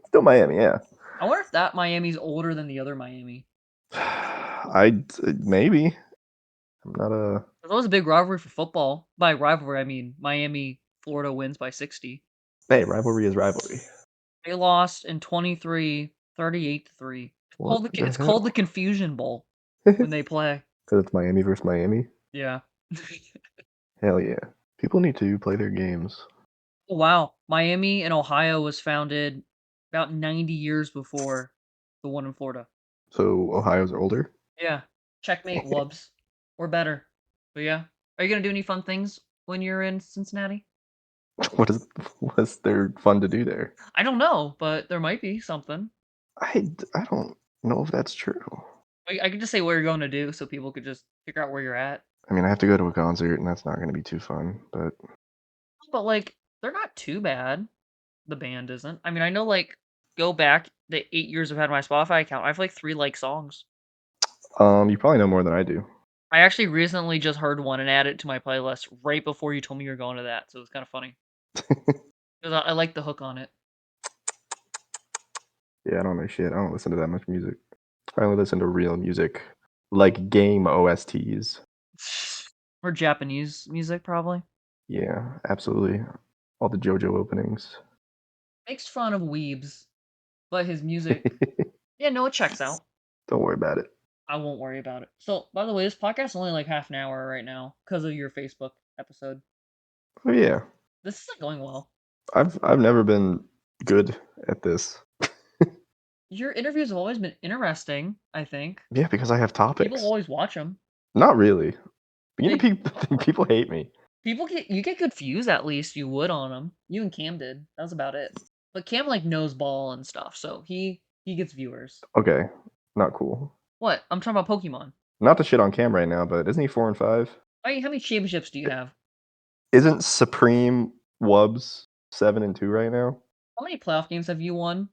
Still Miami, yeah. I wonder if that Miami's older than the other Miami. I maybe. I'm not a. There's always a big rivalry for football. By rivalry, I mean Miami, Florida wins by 60. Hey, rivalry is rivalry. They lost in 23, 38-3. What the It's called the hell? Confusion Bowl when they play. Because it's Miami versus Miami. Yeah. Hell yeah. People need to play their games. Oh, wow. Miami in Ohio was founded about 90 years before the one in Florida. So Ohio's older. Yeah. Checkmate, Wubs. Or better. But yeah. Are you gonna do any fun things when you're in Cincinnati? What's there fun to do there? I don't know, but there might be something. I don't know if that's true. I could just say what you're going to do so people could just figure out where you're at. I mean, I have to go to a concert, and that's not going to be too fun. But But like, they're not too bad. The band isn't. I mean, I know go back the 8 years I've had my Spotify account. I have like 3 songs. you probably know more than I do. I actually recently just heard one and added it to my playlist right before you told me you were going to that, so it was kind of funny. Because I like the hook on it. Yeah, I don't know shit. I don't listen to that much music. I only listen to real music, like game OSTs. Or Japanese music, probably. Yeah, absolutely. All the JoJo openings. Makes fun of weebs, but his music, yeah, no, it checks out. Don't worry about it. I won't worry about it. So, by the way, this podcast is only like half an hour right now because of your Facebook episode. Oh yeah, This isn't going well. I've never been good at this. Your interviews have always been interesting, I think. Yeah, because I have People topics. always watch them. Not really. They, People hate me. you get good views at least. You would on them. You and Cam did. That was about it. But Cam knows ball and stuff, so he gets viewers. Okay, not cool. What? I'm talking about Pokemon. Not to shit on Cam right now, but isn't he 4-5? I mean, how many championships do you have? Isn't Supreme Wubs 7-2 right now? How many playoff games have you won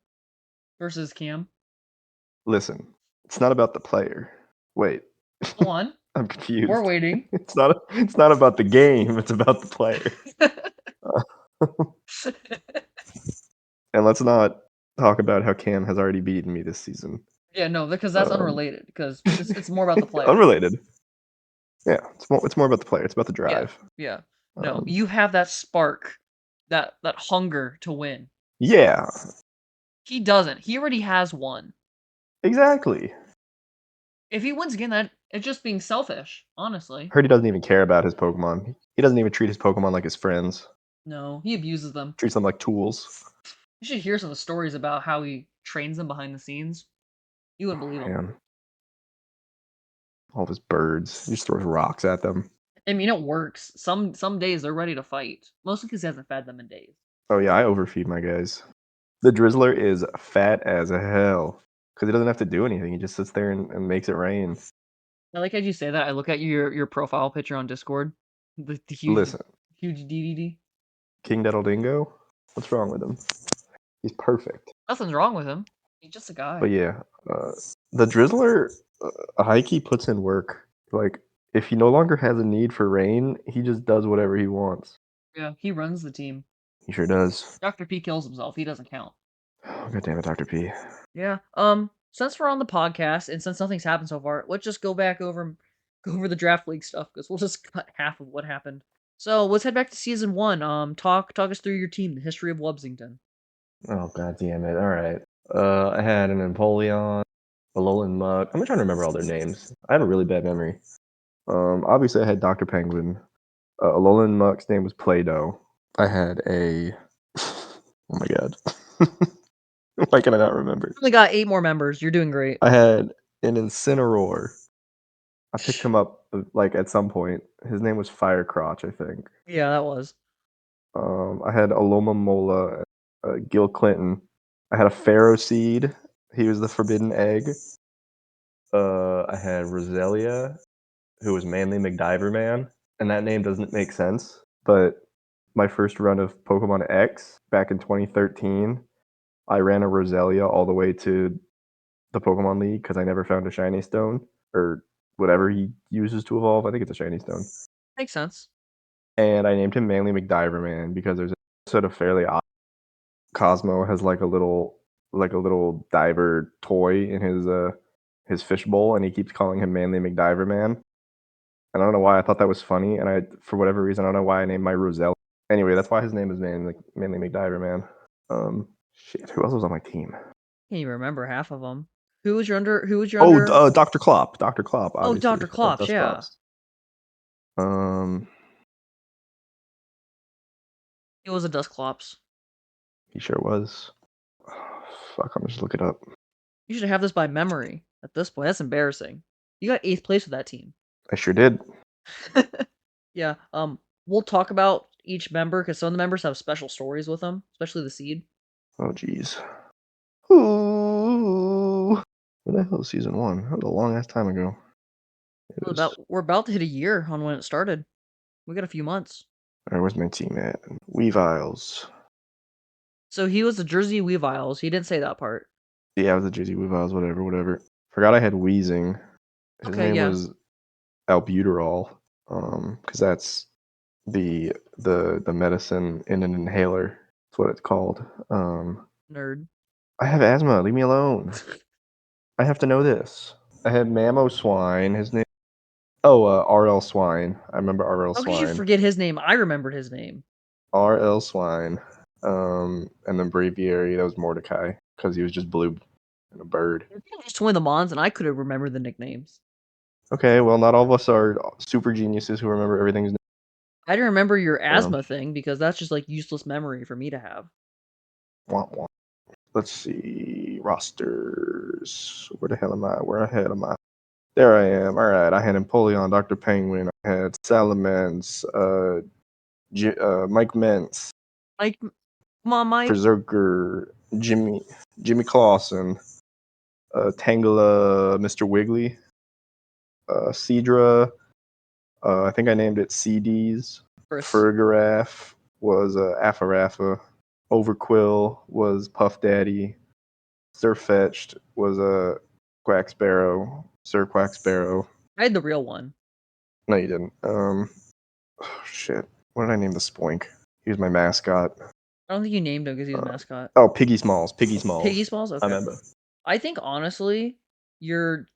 versus Cam? Listen, it's not about the player. Wait, Go on. I'm confused. We're waiting. It's not about the game. It's about the player. And let's not talk about how Cam has already beaten me this season. Yeah, no, because that's unrelated. Because it's more about the player. Unrelated. Yeah, it's more about the player. It's about the drive. Yeah. No, you have that spark, that hunger to win. Yeah. He doesn't. He already has one. Exactly. If he wins again, that It's just being selfish, honestly. Heard he doesn't even care about his Pokemon. He doesn't even treat his Pokemon like his friends. No, he abuses them. Treats them like tools. You should hear some of the stories about how he trains them behind the scenes. You wouldn't believe them. Man, all of his birds. He just throws rocks at them. I mean, it works. Some days they're ready to fight. Mostly because he hasn't fed them in days. Oh yeah, I overfeed my guys. The Drizzler is fat as hell because he doesn't have to do anything. He just sits there and makes it rain. I like how you say that. I look at your profile picture on Discord. The Listen, huge DDD. King Diddle Dingo, what's wrong with him? He's perfect. Nothing's wrong with him. He's just a guy. But yeah, the Drizzler, Heike puts in work. Like, if he no longer has a need for rain, he just does whatever he wants. Yeah, he runs the team. He sure does. Dr. P kills himself. He doesn't count. God damn it, Dr. P. Yeah. Since we're on the podcast and since nothing's happened so far, let's just go over the draft league stuff because we'll just cut half of what happened. So let's head back to season 1. Talk us through your team, the history of Wubzington. Oh, god damn it. All right. I had an Empoleon, a Alolan Muk. I'm trying to remember all their names. I have a really bad memory. Obviously, I had Dr. Penguin. Alolan Muk's name was Play-Doh. I had a... Oh my god. Why can I not remember? Only got 8 more members. You're doing great. I had an Incineroar. I picked him up like at some point. His name was Firecrotch, I think. Yeah, that was. I had Aloma Mola, Gil Clinton. I had a Pharaoh Seed. He was the Forbidden Egg. I had Roselia, who was Manly McDiver Man, and that name doesn't make sense. But my first run of Pokemon X back in 2013, I ran a Roselia all the way to the Pokemon League because I never found a Shiny Stone or whatever he uses to evolve. I think it's a Shiny Stone. Makes sense. And I named him Manly McDiver Man because there's a sort of fairly odd. Cosmo has like a little diver toy in his fishbowl, and he keeps calling him Manly McDiver Man. And I don't know why I thought that was funny, and I for whatever reason I don't know why I named my Roselle. Anyway, that's why his name is Manly McDiver Man. Shit, who else was on my team? Can't even remember half of them. Who was your under? Dr. Klopp. Dr. Klopp, obviously. Oh, Dr. Klopp, yeah. It was a Dusclops. He sure was. Oh, fuck, I'm just look it up. You should have this by memory at this point. That's embarrassing. You got 8th place with that team. I sure did. Yeah. We'll talk about each member because some of the members have special stories with them, especially the Seed. Oh, jeez. Ooh. Where the hell is season 1? That was a long ass time ago. We're about to hit a year on when it started. We got a few months. Alright, where's my team at? Weaviles. So he was the Jersey Weaviles. He didn't say that part. Yeah, I was a Jersey Weaviles, whatever. Forgot I had Wheezing. His name was albuterol. Because that's the medicine in an inhaler. That's what it's called. Nerd. I have asthma. Leave me alone. I have to know this. I had Mammo Swine. His name. Oh, RL Swine. I remember RL Swine. How could you forget his name? I remembered his name. RL Swine. And then Braviary, that was Mordecai, because he was just blue and a bird. Just one of the Mons, and I could have remembered the nicknames. Okay, well, not all of us are super geniuses who remember everything's name. I didn't remember your asthma thing because that's just like useless memory for me to have. Womp womp. Let's see. Rosters. Where the hell am I? Where ahead am I? There I am. All right. I had Empoleon, Dr. Penguin. I had Salamence, Mike Mentz. Mike, come on, Mike. Berserker, Jimmy Clausen, Tangela, Mr. Wiggly, Cedra. I think I named it CDs. Fergaraf was Afarafa. Overquill was Puff Daddy. Sirfetched was a Quack Sparrow. Sir Quack Sparrow. I had the real one. No, you didn't. Oh, shit. What did I name the Spoink? He was my mascot. I don't think you named him because he was a mascot. Oh, Piggy Smalls. Piggy Smalls. Okay. I remember. I think honestly, your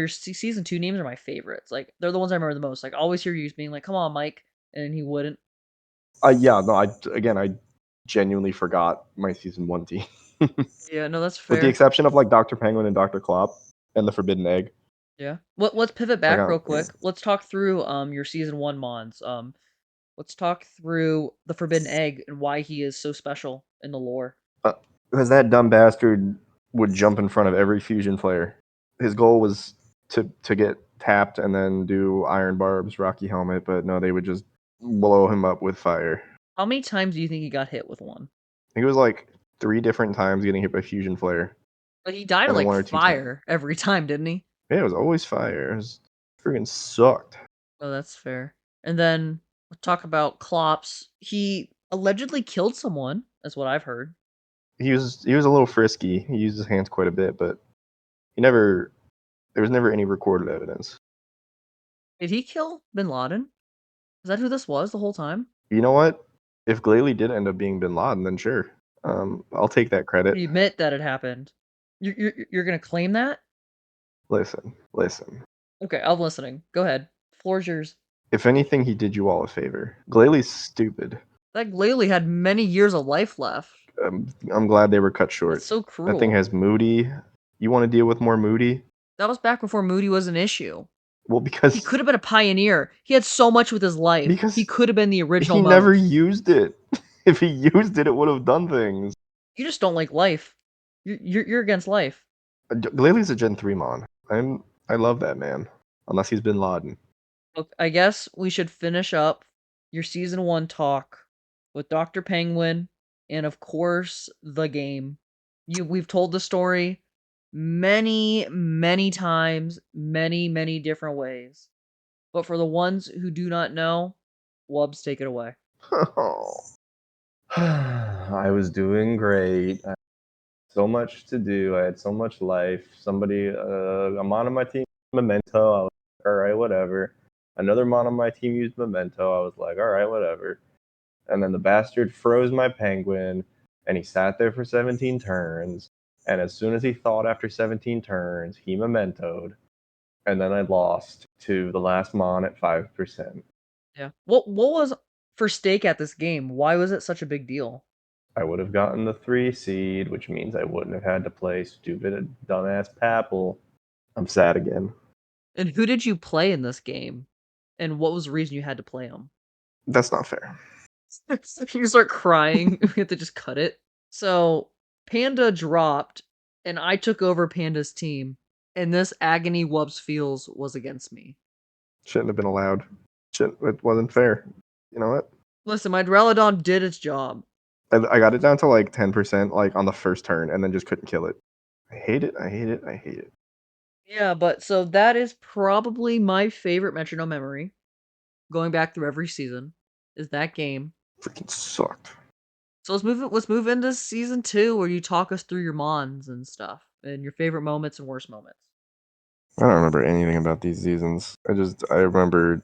season 2 names are my favorites. Like they're the ones I remember the most. Like I always hear you being like, "Come on, Mike," and he wouldn't. Yeah, no, I genuinely forgot my season 1 team. Yeah, no, that's fair. With the exception of like Dr. Penguin and Dr. Klopp and the Forbidden Egg. Yeah. Let's pivot Like, back real yeah. quick. Let's talk through your season 1 Mons. Let's talk through the Forbidden Egg and why he is so special in the lore. Because that dumb bastard would jump in front of every fusion player. His goal was to get tapped and then do Iron Barbs, Rocky Helmet, but no, they would just blow him up with fire. How many times do you think he got hit with one? I think it was like 3 different times getting hit by fusion flare, But he died of and then like 1 or 2 times. fire every time, didn't he? Yeah, it was always fire. It was freaking sucked. Oh, that's fair. And then let's talk about Klops. He allegedly killed someone, that's what I've heard. He was a little frisky. He used his hands quite a bit, but he never. There was never any recorded evidence. Did he kill Bin Laden? Is that who this was the whole time? You know what? If Glalie did end up being Bin Laden, then sure. I'll take that credit. You admit that it happened. You're gonna claim that? Listen. Okay, I'm listening. Go ahead. Floor's yours. If anything, he did you all a favor. Glalie stupid. That Glalie had many years of life left. I'm glad they were cut short. That's so That thing cruel. has Moody. You want to deal with more Moody? That was back before Moody was an issue. Well, He because could have been a pioneer. He had so much with his life. because He could have been the original he Moe. never used it. If he used it, it would have done things. You just don't like life. You're against life. Glalie's a Gen 3 mon. I love that man. Unless he's Bin Laden. Look, I guess we should finish up your season 1 talk with Dr. Penguin and of course the game. We've told the story many times, many different ways. But for the ones who do not know, Wubs, take it away. I was doing great. I had so much to do. I had so much life. A mon on my team, Memento. I was like, all right, whatever. Another mon on my team used Memento. I was like, all right, whatever. And then the bastard froze my penguin, and he sat there for 17 turns. And as soon as he thought after 17 turns, he mementoed. And then I lost to the last mon at 5%. Yeah. What was for stake at this game? Why was it such a big deal? I would have gotten the 3 seed, which means I wouldn't have had to play stupid dumbass Papple. I'm sad again. And who did you play in this game? And what was the reason you had to play him? That's not fair. You start crying. We have to just cut it. So Panda dropped, and I took over Panda's team. And this agony Wubs feels was against me. Shouldn't have been allowed. It wasn't fair. You know what? Listen, my Duraludon did its job. I got it down to like 10%, like on the first turn, and then just couldn't kill it. I hate it. Yeah, but so that is probably my favorite Metronome memory. Going back through every season is that game. Freaking sucked. So let's move into season 2 where you talk us through your mons and stuff and your favorite moments and worst moments. I don't remember anything about these seasons. I remember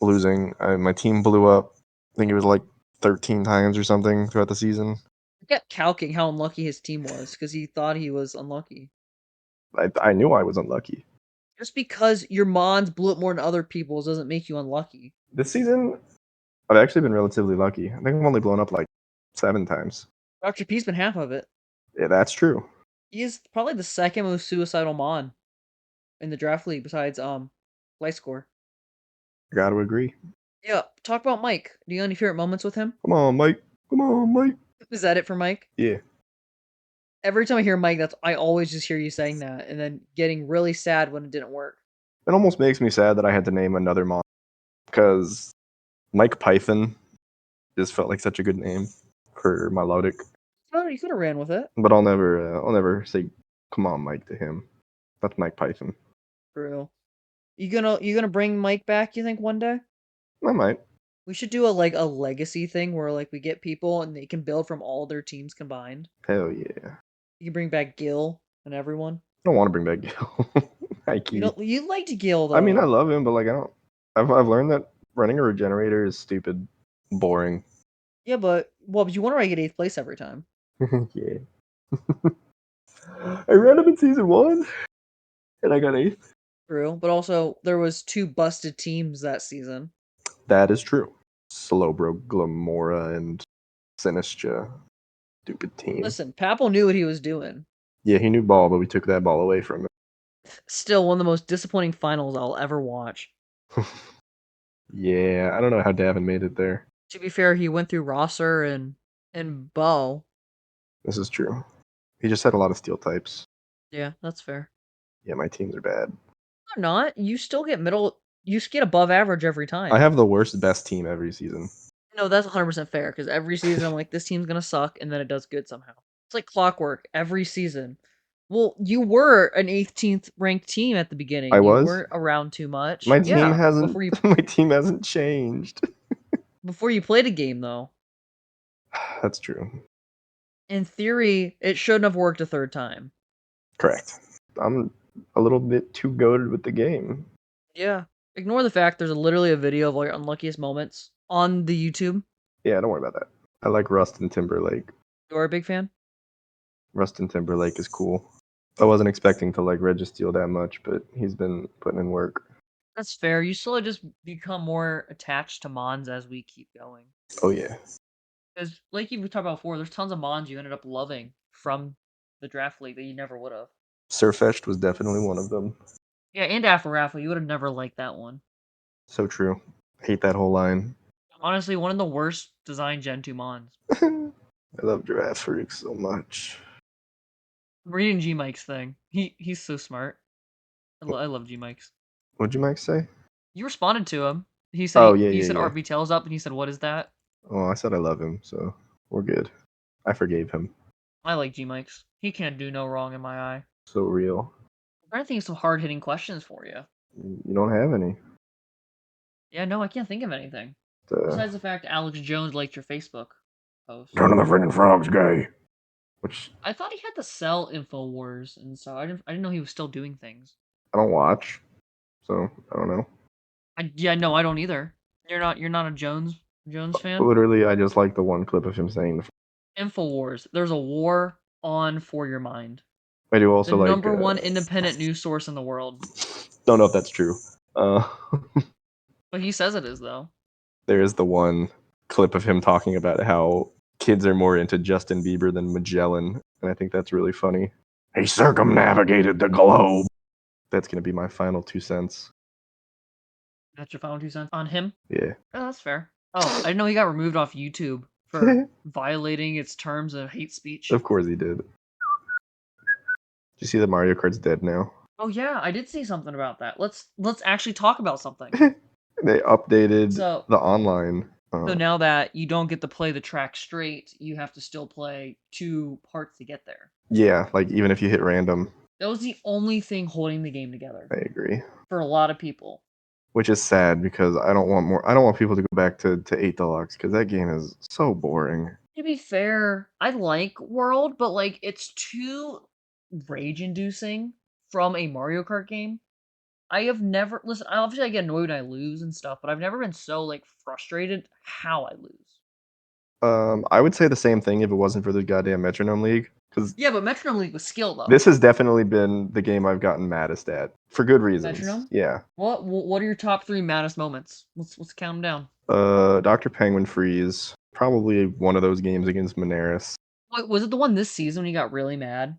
losing. My team blew up. I think it was like 13 times or something throughout the season. I kept calcing how unlucky his team was because he thought he was unlucky. I knew I was unlucky. Just because your mons blew up more than other people's doesn't make you unlucky. This season, I've actually been relatively lucky. I think I've only blown up like 7 times. Dr. P's been half of it. Yeah, that's true. He is probably the second most suicidal mon in the draft league besides light score. I gotta agree. Yeah, talk about Mike. Do you have any favorite moments with him? Come on, Mike. Is that it for Mike? Yeah. Every time I hear Mike, I always just hear you saying that, and then getting really sad when it didn't work. It almost makes me sad that I had to name another mon because Mike Python just felt like such a good name for Melodic. Oh, you could have ran with it. But I'll never say "come on, Mike" to him. That's Mike Python. True. You gonna bring Mike back? You think one day? I might. We should do a legacy thing where like we get people and they can build from all their teams combined. Hell yeah. You can bring back Gil and everyone. I don't want to bring back Gil. You liked Gil though. I mean, I love him, but like I don't. I've learned that running a regenerator is stupid, boring. Yeah, but you want to get 8th place every time. Yeah. I ran him in season 1, and I got 8th. True, but also there was 2 busted teams that season. That is true. Slowbro, Glamora, and Sinistra. Stupid team. Listen, Papple knew what he was doing. Yeah, he knew ball, but we took that ball away from him. Still one of the most disappointing finals I'll ever watch. Yeah, I don't know how Davin made it there. To be fair, he went through Rosser and Bo. This is true. He just had a lot of steel types. Yeah, that's fair. Yeah, my teams are bad. Or not. You still get middle. You get above average every time. I have the worst best team every season. No, that's 100% fair because every season I'm like, this team's gonna suck, and then it does good somehow. It's like clockwork every season. Well, you were an 18th ranked team at the I beginning. You was. weren't around too much. My team Yeah, hasn't. My team hasn't changed. before you played a game though. That's true. In theory, it shouldn't have worked a third time. Correct. I'm a little bit too goated with the game. Yeah. Ignore the fact there's literally a video of all your unluckiest moments on the YouTube. Yeah, don't worry about that. I like Rustin Timberlake. You are a big fan? Rustin Timberlake is cool. I wasn't expecting to like Registeel that much, but he's been putting in work. That's fair. You slowly just become more attached to Mons as we keep going. Oh yeah. Because, like you talked about before, there's tons of Mons you ended up loving from the draft league that you never would have. Surfetched was definitely one of them. Yeah, and Afro you would have never liked that one. So true. Hate that whole line. Honestly, one of the worst designed Gen 2 Mons. I love Giraffe Freak so much. I'm reading G Mike's thing. He's so smart. I love G Mike's. What'd you Mike say? You responded to him. He said Oh he yeah. said RB Tails up, and he said, "What is that?" Oh, I said I love him, so we're good. I forgave him. I like G Mike's. He can't do no wrong in my eye. So real. I'm trying to think of some hard hitting questions for you. You don't have any. Yeah, no, I can't think of anything. Besides the fact Alex Jones liked your Facebook post. Turn on the friggin' frogs, guy. Which I thought he had to sell Infowars, and so I didn't know he was still doing things. I don't watch, so I don't know. Yeah, no, I don't either. You're not a Jones fan? Literally, I just like the one clip of him saying Infowars. There's a war on for your mind. I do also The like number one independent news source in the world. Don't know if that's true. But he says it is though. There is the one clip of him talking about how kids are more into Justin Bieber than Magellan, and I think that's really funny. He circumnavigated the globe. That's gonna be my final 2 cents. That's your final 2 cents on him? Yeah. Oh, that's fair. Oh, I didn't know he got removed off YouTube for violating its terms of hate speech. Of course he did. Did you see that Mario Kart's dead now? Oh yeah, I did see something about that. Let's actually talk about something. They updated So the online. So now that you don't get to play the track straight, you have to still play 2 parts to get there. Yeah, like even if you hit random. That was the only thing holding the game together I agree. for a lot of people. Which is sad because I don't want people to go back to 8 Deluxe because that game is so boring. To be fair, I like World, but like it's too rage-inducing from a Mario Kart game. I have never listen. Obviously, I get annoyed when I lose and stuff, but I've never been so like frustrated how I lose. I would say the same thing if it wasn't for the goddamn Metronome League. Because Yeah, but Metronome League was skill though. this has definitely been the game I've gotten maddest at for good reasons. Metronome? Yeah. What are your top 3 maddest moments? Let's count them down. Dr. Penguin Freeze. Probably one of those games against Monaris. Wait, was it the one this season when you got really mad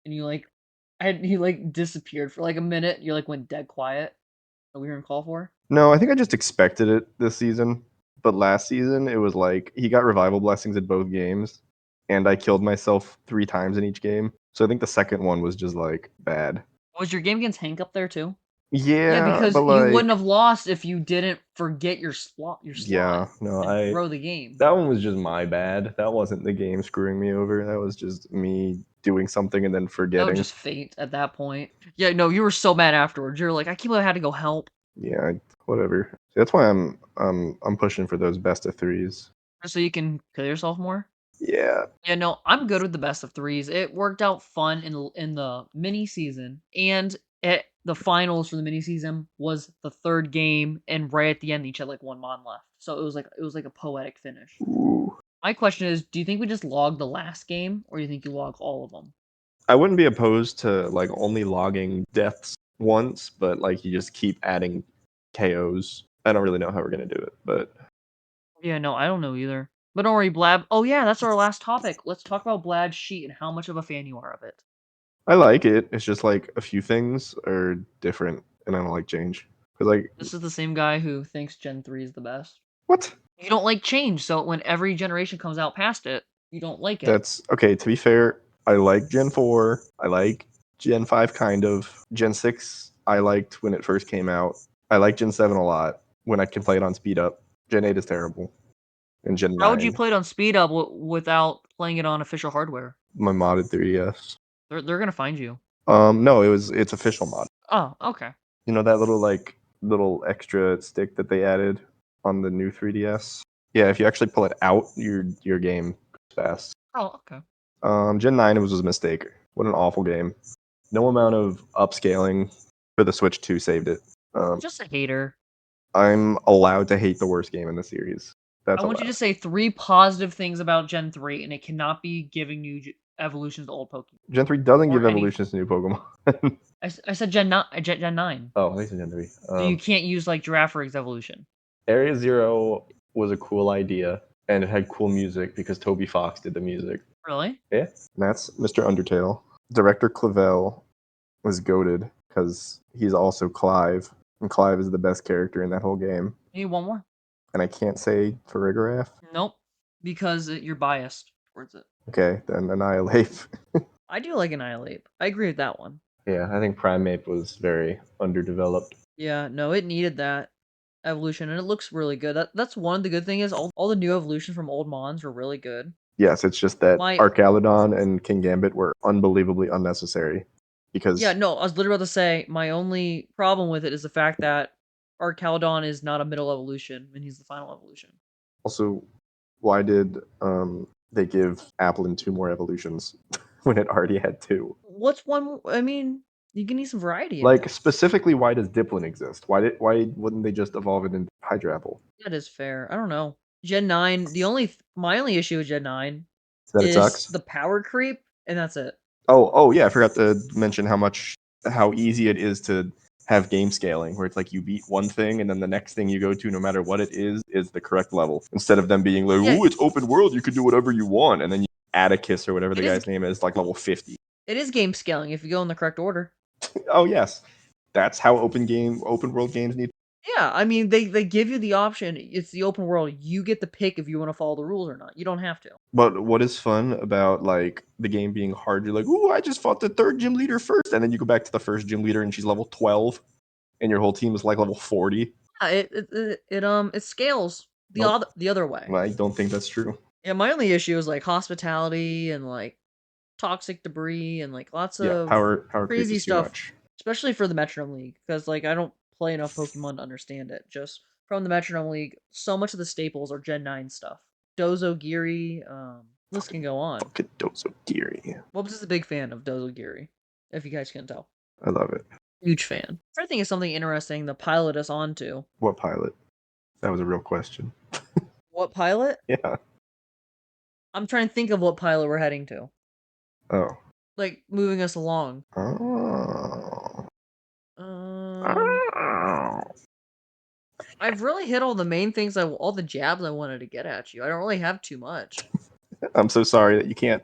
and you like disappeared for like a minute? You like went dead quiet. That we were in call for? No, I think I just expected it this season. But last season, it was like he got revival blessings at both games, and I killed myself 3 times in each game. So I think the second one was just like bad. Was your game against Hank up there too? Yeah, because but you like, wouldn't have lost if you didn't forget your slot. Yeah, no, and throw the game. That one was just my bad. That wasn't the game screwing me over. That was just me doing something and then That forgetting. was just fate at that point. Yeah, no, you were so mad afterwards. You're like, I can't believe I had to go help. Yeah, whatever. That's why I'm pushing for those best of 3s. So you can kill yourself more. Yeah. Yeah, no, I'm good with the best of 3s. It worked out fun in the mini season, and the finals for the mini season was the 3rd game, and right at the end, each had like 1 mon left. So it was like a poetic finish. Ooh. My question is, do you think we just log the last game, or do you think you log all of them? I wouldn't be opposed to like only logging deaths once, but like you just keep adding KOs. I don't really know how we're gonna do it, but Yeah, no, I don't know either. But don't worry, Blab. Oh yeah, that's our last topic. Let's talk about Blad's sheet and how much of a fan you are of it. I like it. It's just like a few things are different, and I don't like change. Cause like, This is the same guy who thinks Gen 3 is the best. what? You don't like change, so when every generation comes out past it, you don't like it. That's okay. To be fair, I like Gen 4. I like Gen 5 kind of. Gen 6, I liked when it first came out. I like Gen 7 a lot when I can play it on speed up. Gen 8 is terrible. And Gen How would you 9, play it on speed up without playing it on official hardware? my modded 3DS. They're gonna find you. No, it's official mod. Oh, okay. You know that little extra stick that they added on the new 3DS? Yeah, if you actually pull it out, your game goes fast. Oh, okay. Gen 9 was a mistake. What an awful game. No amount of upscaling for the Switch 2 saved it. Just a hater. I'm allowed to hate the worst game in the series. I That's want you allowed. to say 3 positive things about Gen 3, and it cannot be giving you evolutions to old Pokemon. Gen 3 doesn't give Or any. evolutions to new Pokemon. I said Gen 9. Gen 9. Oh, at least in Gen 3. So you can't use like Giraffrig's evolution. Area Zero was a cool idea, and it had cool music because Toby Fox did the music. Really? Yeah, and that's Mr. Undertale. Director Clavel was goated because he's also Clive, and Clive is the best character in that whole game. You need one more? And I can't say Farigiraf. Nope. Because you're biased towards it. Okay, then Annihilate. I do like Annihilate. I agree with that one. Yeah, I think Primeape was very underdeveloped. Yeah, no, it needed that evolution, and it looks really good. That's one of the good thing is all the new evolutions from old Mons were really good. Yes, it's just that My Archaludon and King Gambit were unbelievably unnecessary because Yeah, no, I was literally about to say my only problem with it is the fact that Archaludon is not a middle evolution, and he's the final evolution. also, why did they give Applin 2 more evolutions when it already had 2? What's one? I mean, you can need some variety in Like it. specifically, why does Diplin exist? Why wouldn't they just evolve it into Hydra Apple? That is fair. I don't know. Gen 9, my only issue with Gen 9 That it is sucks. the power creep, and that's it. Oh yeah, I forgot to mention how easy it is to have game scaling, where it's like you beat one thing and then the next thing you go to, no matter what it is the correct level. Instead of them being like, Yeah, "Ooh, it's open world, you can do whatever you want," and then you Atticus or whatever the it is guy's name is, like level 50. it is game scaling if you go in the correct order. Oh yes, that's how open world games need. Yeah, I mean they give you the option. It's the open world. You get to pick if you want to follow the rules or not. You don't have to. But what is fun about like the game being hard? You're like, "Ooh, I just fought the third gym leader first," and then you go back to the first gym leader and she's level 12, and your whole team is like level 40. Yeah, it scales Nope, the other way. I don't think that's true. Yeah, my only issue is like hospitality and like toxic debris and like lots Yeah, of power creep crazy is too stuff, much. especially for the Metronome League because like I don't play enough Pokemon to understand it. Just from the Metronome League, so much of the staples are Gen 9 stuff. Dozo Giri, list can go on. Fucking Dozo Geary. Wubs is a big fan of Dozo Giri, if you guys can tell. I love it. Huge fan. I think it's something interesting to pilot us onto. What pilot? That was a real question. What pilot? Yeah. I'm trying to think of what pilot we're heading to. Oh. Like moving us along. Oh. Um, Oh. I've really hit all the main things all the jabs I wanted to get at you. I don't really have too much. I'm so sorry that you can't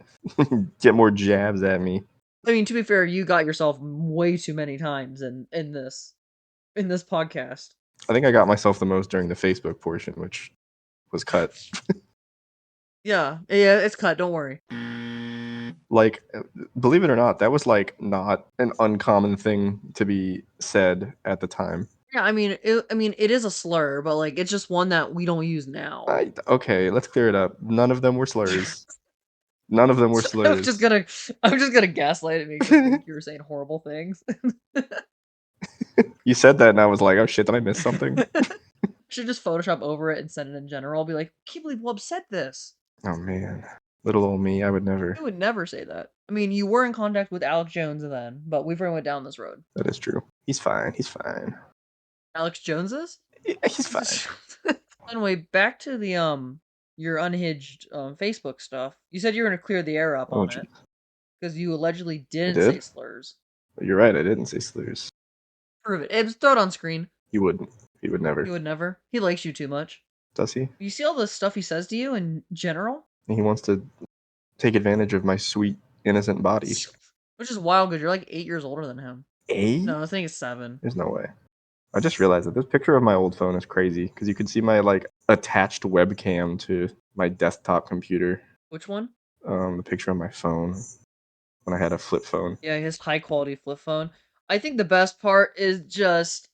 get more jabs at me. I mean, to be fair, you got yourself way too many times in this podcast. I think I got myself the most during the Facebook portion, which was cut. Yeah, it's cut. Don't worry. Like, believe it or not, that was like not an uncommon thing to be said at the time. Yeah, I mean, it is a slur, but like, it's just one that we don't use now. Okay, let's clear it up. None of them were slurs. None of them were I'm slurs. just gonna gaslight it, make you think you were saying horrible things. You said that, and I was like, "Oh shit, did I miss something?" Should just Photoshop over it and send it in general. I'll be like, can't believe Wub said this. Oh man, little old me, I would never. You would never say that. I mean, you were in contact with Alex Jones then, but we've already went down this road. That is true. He's fine. He's fine. Alex Joneses? Yeah, he's fine. Anyway, back to the your unhinged Facebook stuff. You said you were gonna clear the air up Oh, on geez. it because you allegedly I didn't say did. slurs. You're right. I didn't say slurs. Prove it. Just throw it on screen. He wouldn't. He would never. He would never. He likes you too much. Does he? You see all the stuff he says to you in general? He wants to take advantage of my sweet innocent body. Which is wild because you're like 8 years older than him. 8? No, I think it's 7. There's no way. I just realized that this picture of my old phone is crazy because you can see my like attached webcam to my desktop computer. Which one? The picture on my phone when I had a flip phone. Yeah, his high quality flip phone. I think the best part is just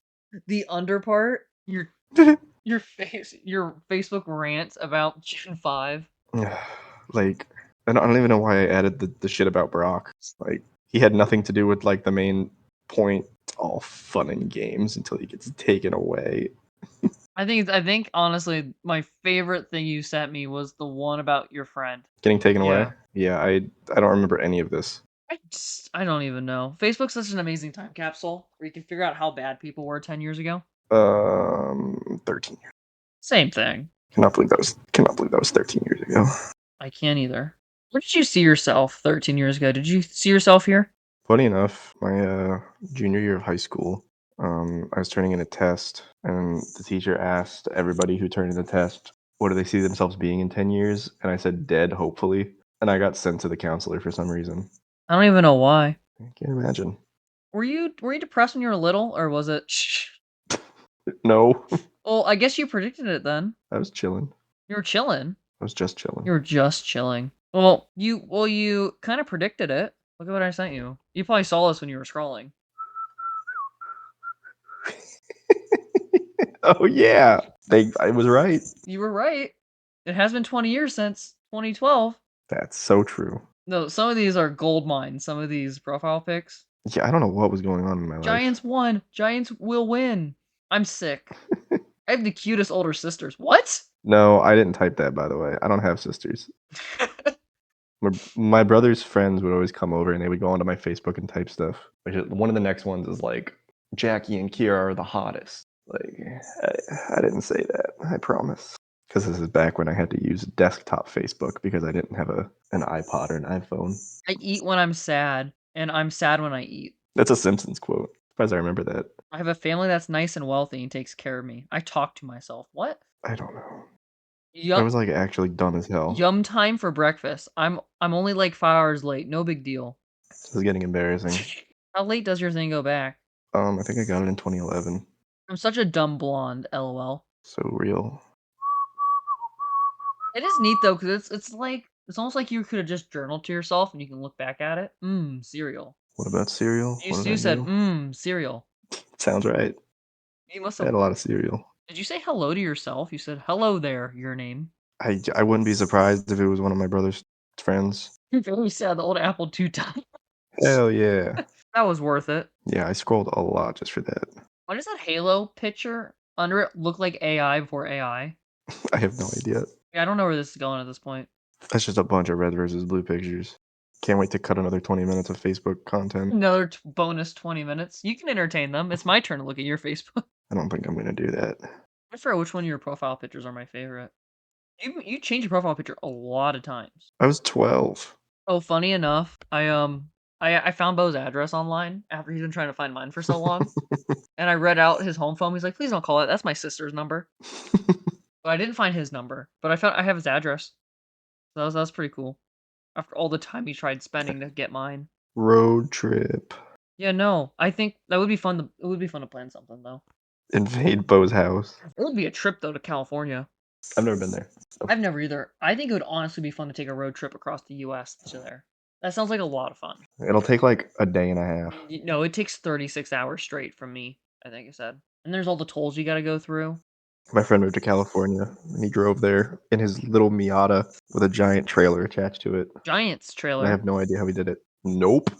the under part. Your Facebook rants about June 5. Like, I don't even know why I added the shit about Brock. Like, he had nothing to do with like the main point. It's all fun and games until he gets taken away. I think honestly my favorite thing you sent me was the one about your friend. Getting taken away? Yeah. Yeah, I don't remember any of this. I don't even know. Facebook's such an amazing time capsule where you can figure out how bad people were 10 years ago. 13 years. Same thing. Cannot believe that was 13 years ago. I can't either. Where did you see yourself 13 years ago? Did you see yourself here? Funny enough, my junior year of high school, I was turning in a test, and the teacher asked everybody who turned in the test, what do they see themselves being in 10 years? And I said, dead, hopefully. And I got sent to the counselor for some reason. I don't even know why. I can't imagine. Were you depressed when you were little, or was it? No. Well, I guess you predicted it then. I was chilling. You were chilling. I was just chilling. You were just chilling. Well, you kind of predicted it. Look at what I sent you. You probably saw this when you were scrolling. Oh yeah, I was right. You were right. It has been 20 years since 2012. That's so true. No, some of these are gold mines. Some of these profile pics. Yeah, I don't know what was going on in my life. Giants won. Giants will win. I'm sick. I have the cutest older sisters. What? No, I didn't type that, by the way. I don't have sisters. My brother's friends would always come over and they would go onto my Facebook and type stuff. One of the next ones is like, Jackie and Kira are the hottest. Like, I didn't say that. I promise. Because this is back when I had to use desktop Facebook because I didn't have an iPod or an iPhone. I eat when I'm sad, and I'm sad when I eat. That's a Simpsons quote. Surprised I remember that. I have a family that's nice and wealthy and takes care of me. I talk to myself. What? I don't know. Yum. I was like actually dumb as hell. Yum time for breakfast. I'm only like 5 hours late. No big deal. This is getting embarrassing. How late does your thing go back? I think I got it in 2011. I'm such a dumb blonde. LOL. So real. It is neat though, because it's almost like you could have just journaled to yourself and you can look back at it. Cereal. What about cereal? You said cereal. Sounds right. You must I had have. a lot of cereal. Did you say hello to yourself? You said hello there. Your name. I wouldn't be surprised if it was one of my brother's friends. You're very sad. The old Apple II time. Hell yeah. That was worth it. Yeah, I scrolled a lot just for that. Why does that Halo picture under it look like AI before AI? I have no idea. Yeah, I don't know where this is going at this point. That's just a bunch of red versus blue pictures. Can't wait to cut another 20 minutes of Facebook content. Another bonus 20 minutes. You can entertain them. It's my turn to look at your Facebook. I don't think I'm going to do that. I forget which one of your profile pictures are my favorite. You change your profile picture a lot of times. I was 12. Oh, funny enough, I found Bo's address online after he's been trying to find mine for so long. And I read out his home phone. He's like, please don't call it. That's my sister's number. But I didn't find his number. But I have his address. So that was pretty cool. After all the time he tried spending to get mine. Road trip. Yeah, no. I think that would be fun it would be fun to plan something though. Invade Bo's house. It would be a trip though to California. I've never been there. So. I've never either. I think it would honestly be fun to take a road trip across the US to there. That sounds like a lot of fun. It'll take like a day and a half. No, it takes 36 hours straight from me, I think it said. And there's all the tolls you gotta go through. My friend moved to California and he drove there in his little Miata with a giant trailer attached to it. Giants trailer. I have no idea how he did it. Nope.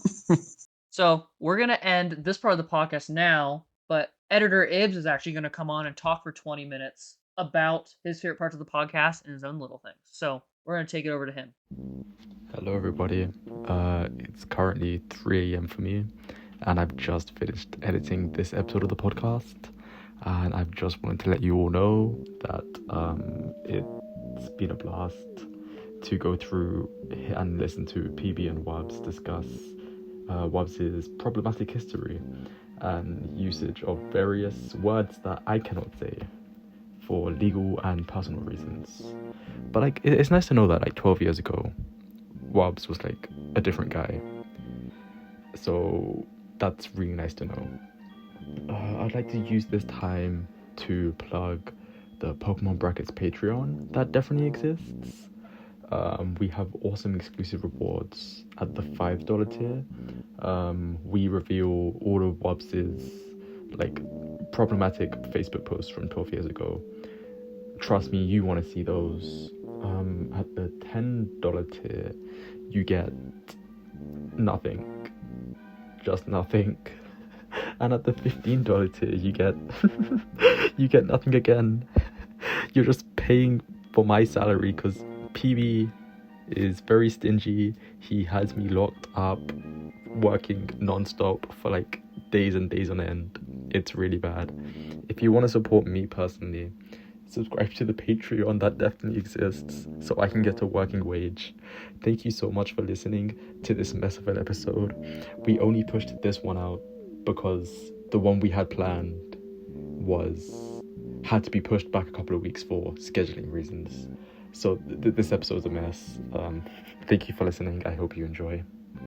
So we're gonna end this part of the podcast now, but editor Ibs is actually gonna come on and talk for 20 minutes about his favorite parts of the podcast and his own little things. So we're gonna take it over to him. Hello everybody. It's currently 3 a.m. for me, and I've just finished editing this episode of the podcast. And I've just wanted to let you all know that it's been a blast to go through and listen to PB and wubz discuss wubz's problematic history and usage of various words that I cannot say for legal and personal reasons. But like, it's nice to know that like 12 years ago, wubz was like a different guy. So that's really nice to know. I'd like to use this time to plug the Pokemon Brackets Patreon that definitely exists. We have awesome exclusive rewards at the $5 tier. We reveal all of wubz's like problematic Facebook posts from 12 years ago. Trust me, you want to see those. At the $10 tier, you get nothing, just nothing. And at the $15 tier, you get you get nothing again. You're just paying for my salary because PB is very stingy. He has me locked up, working non-stop for like days and days on end. It's really bad. If you want to support me personally, subscribe to the Patreon that definitely exists so I can get a working wage. Thank you so much for listening to this mess of an episode. We only pushed this one out because the one we had planned had to be pushed back a couple of weeks for scheduling reasons. So this episode's a mess. Thank you for listening. I hope you enjoy.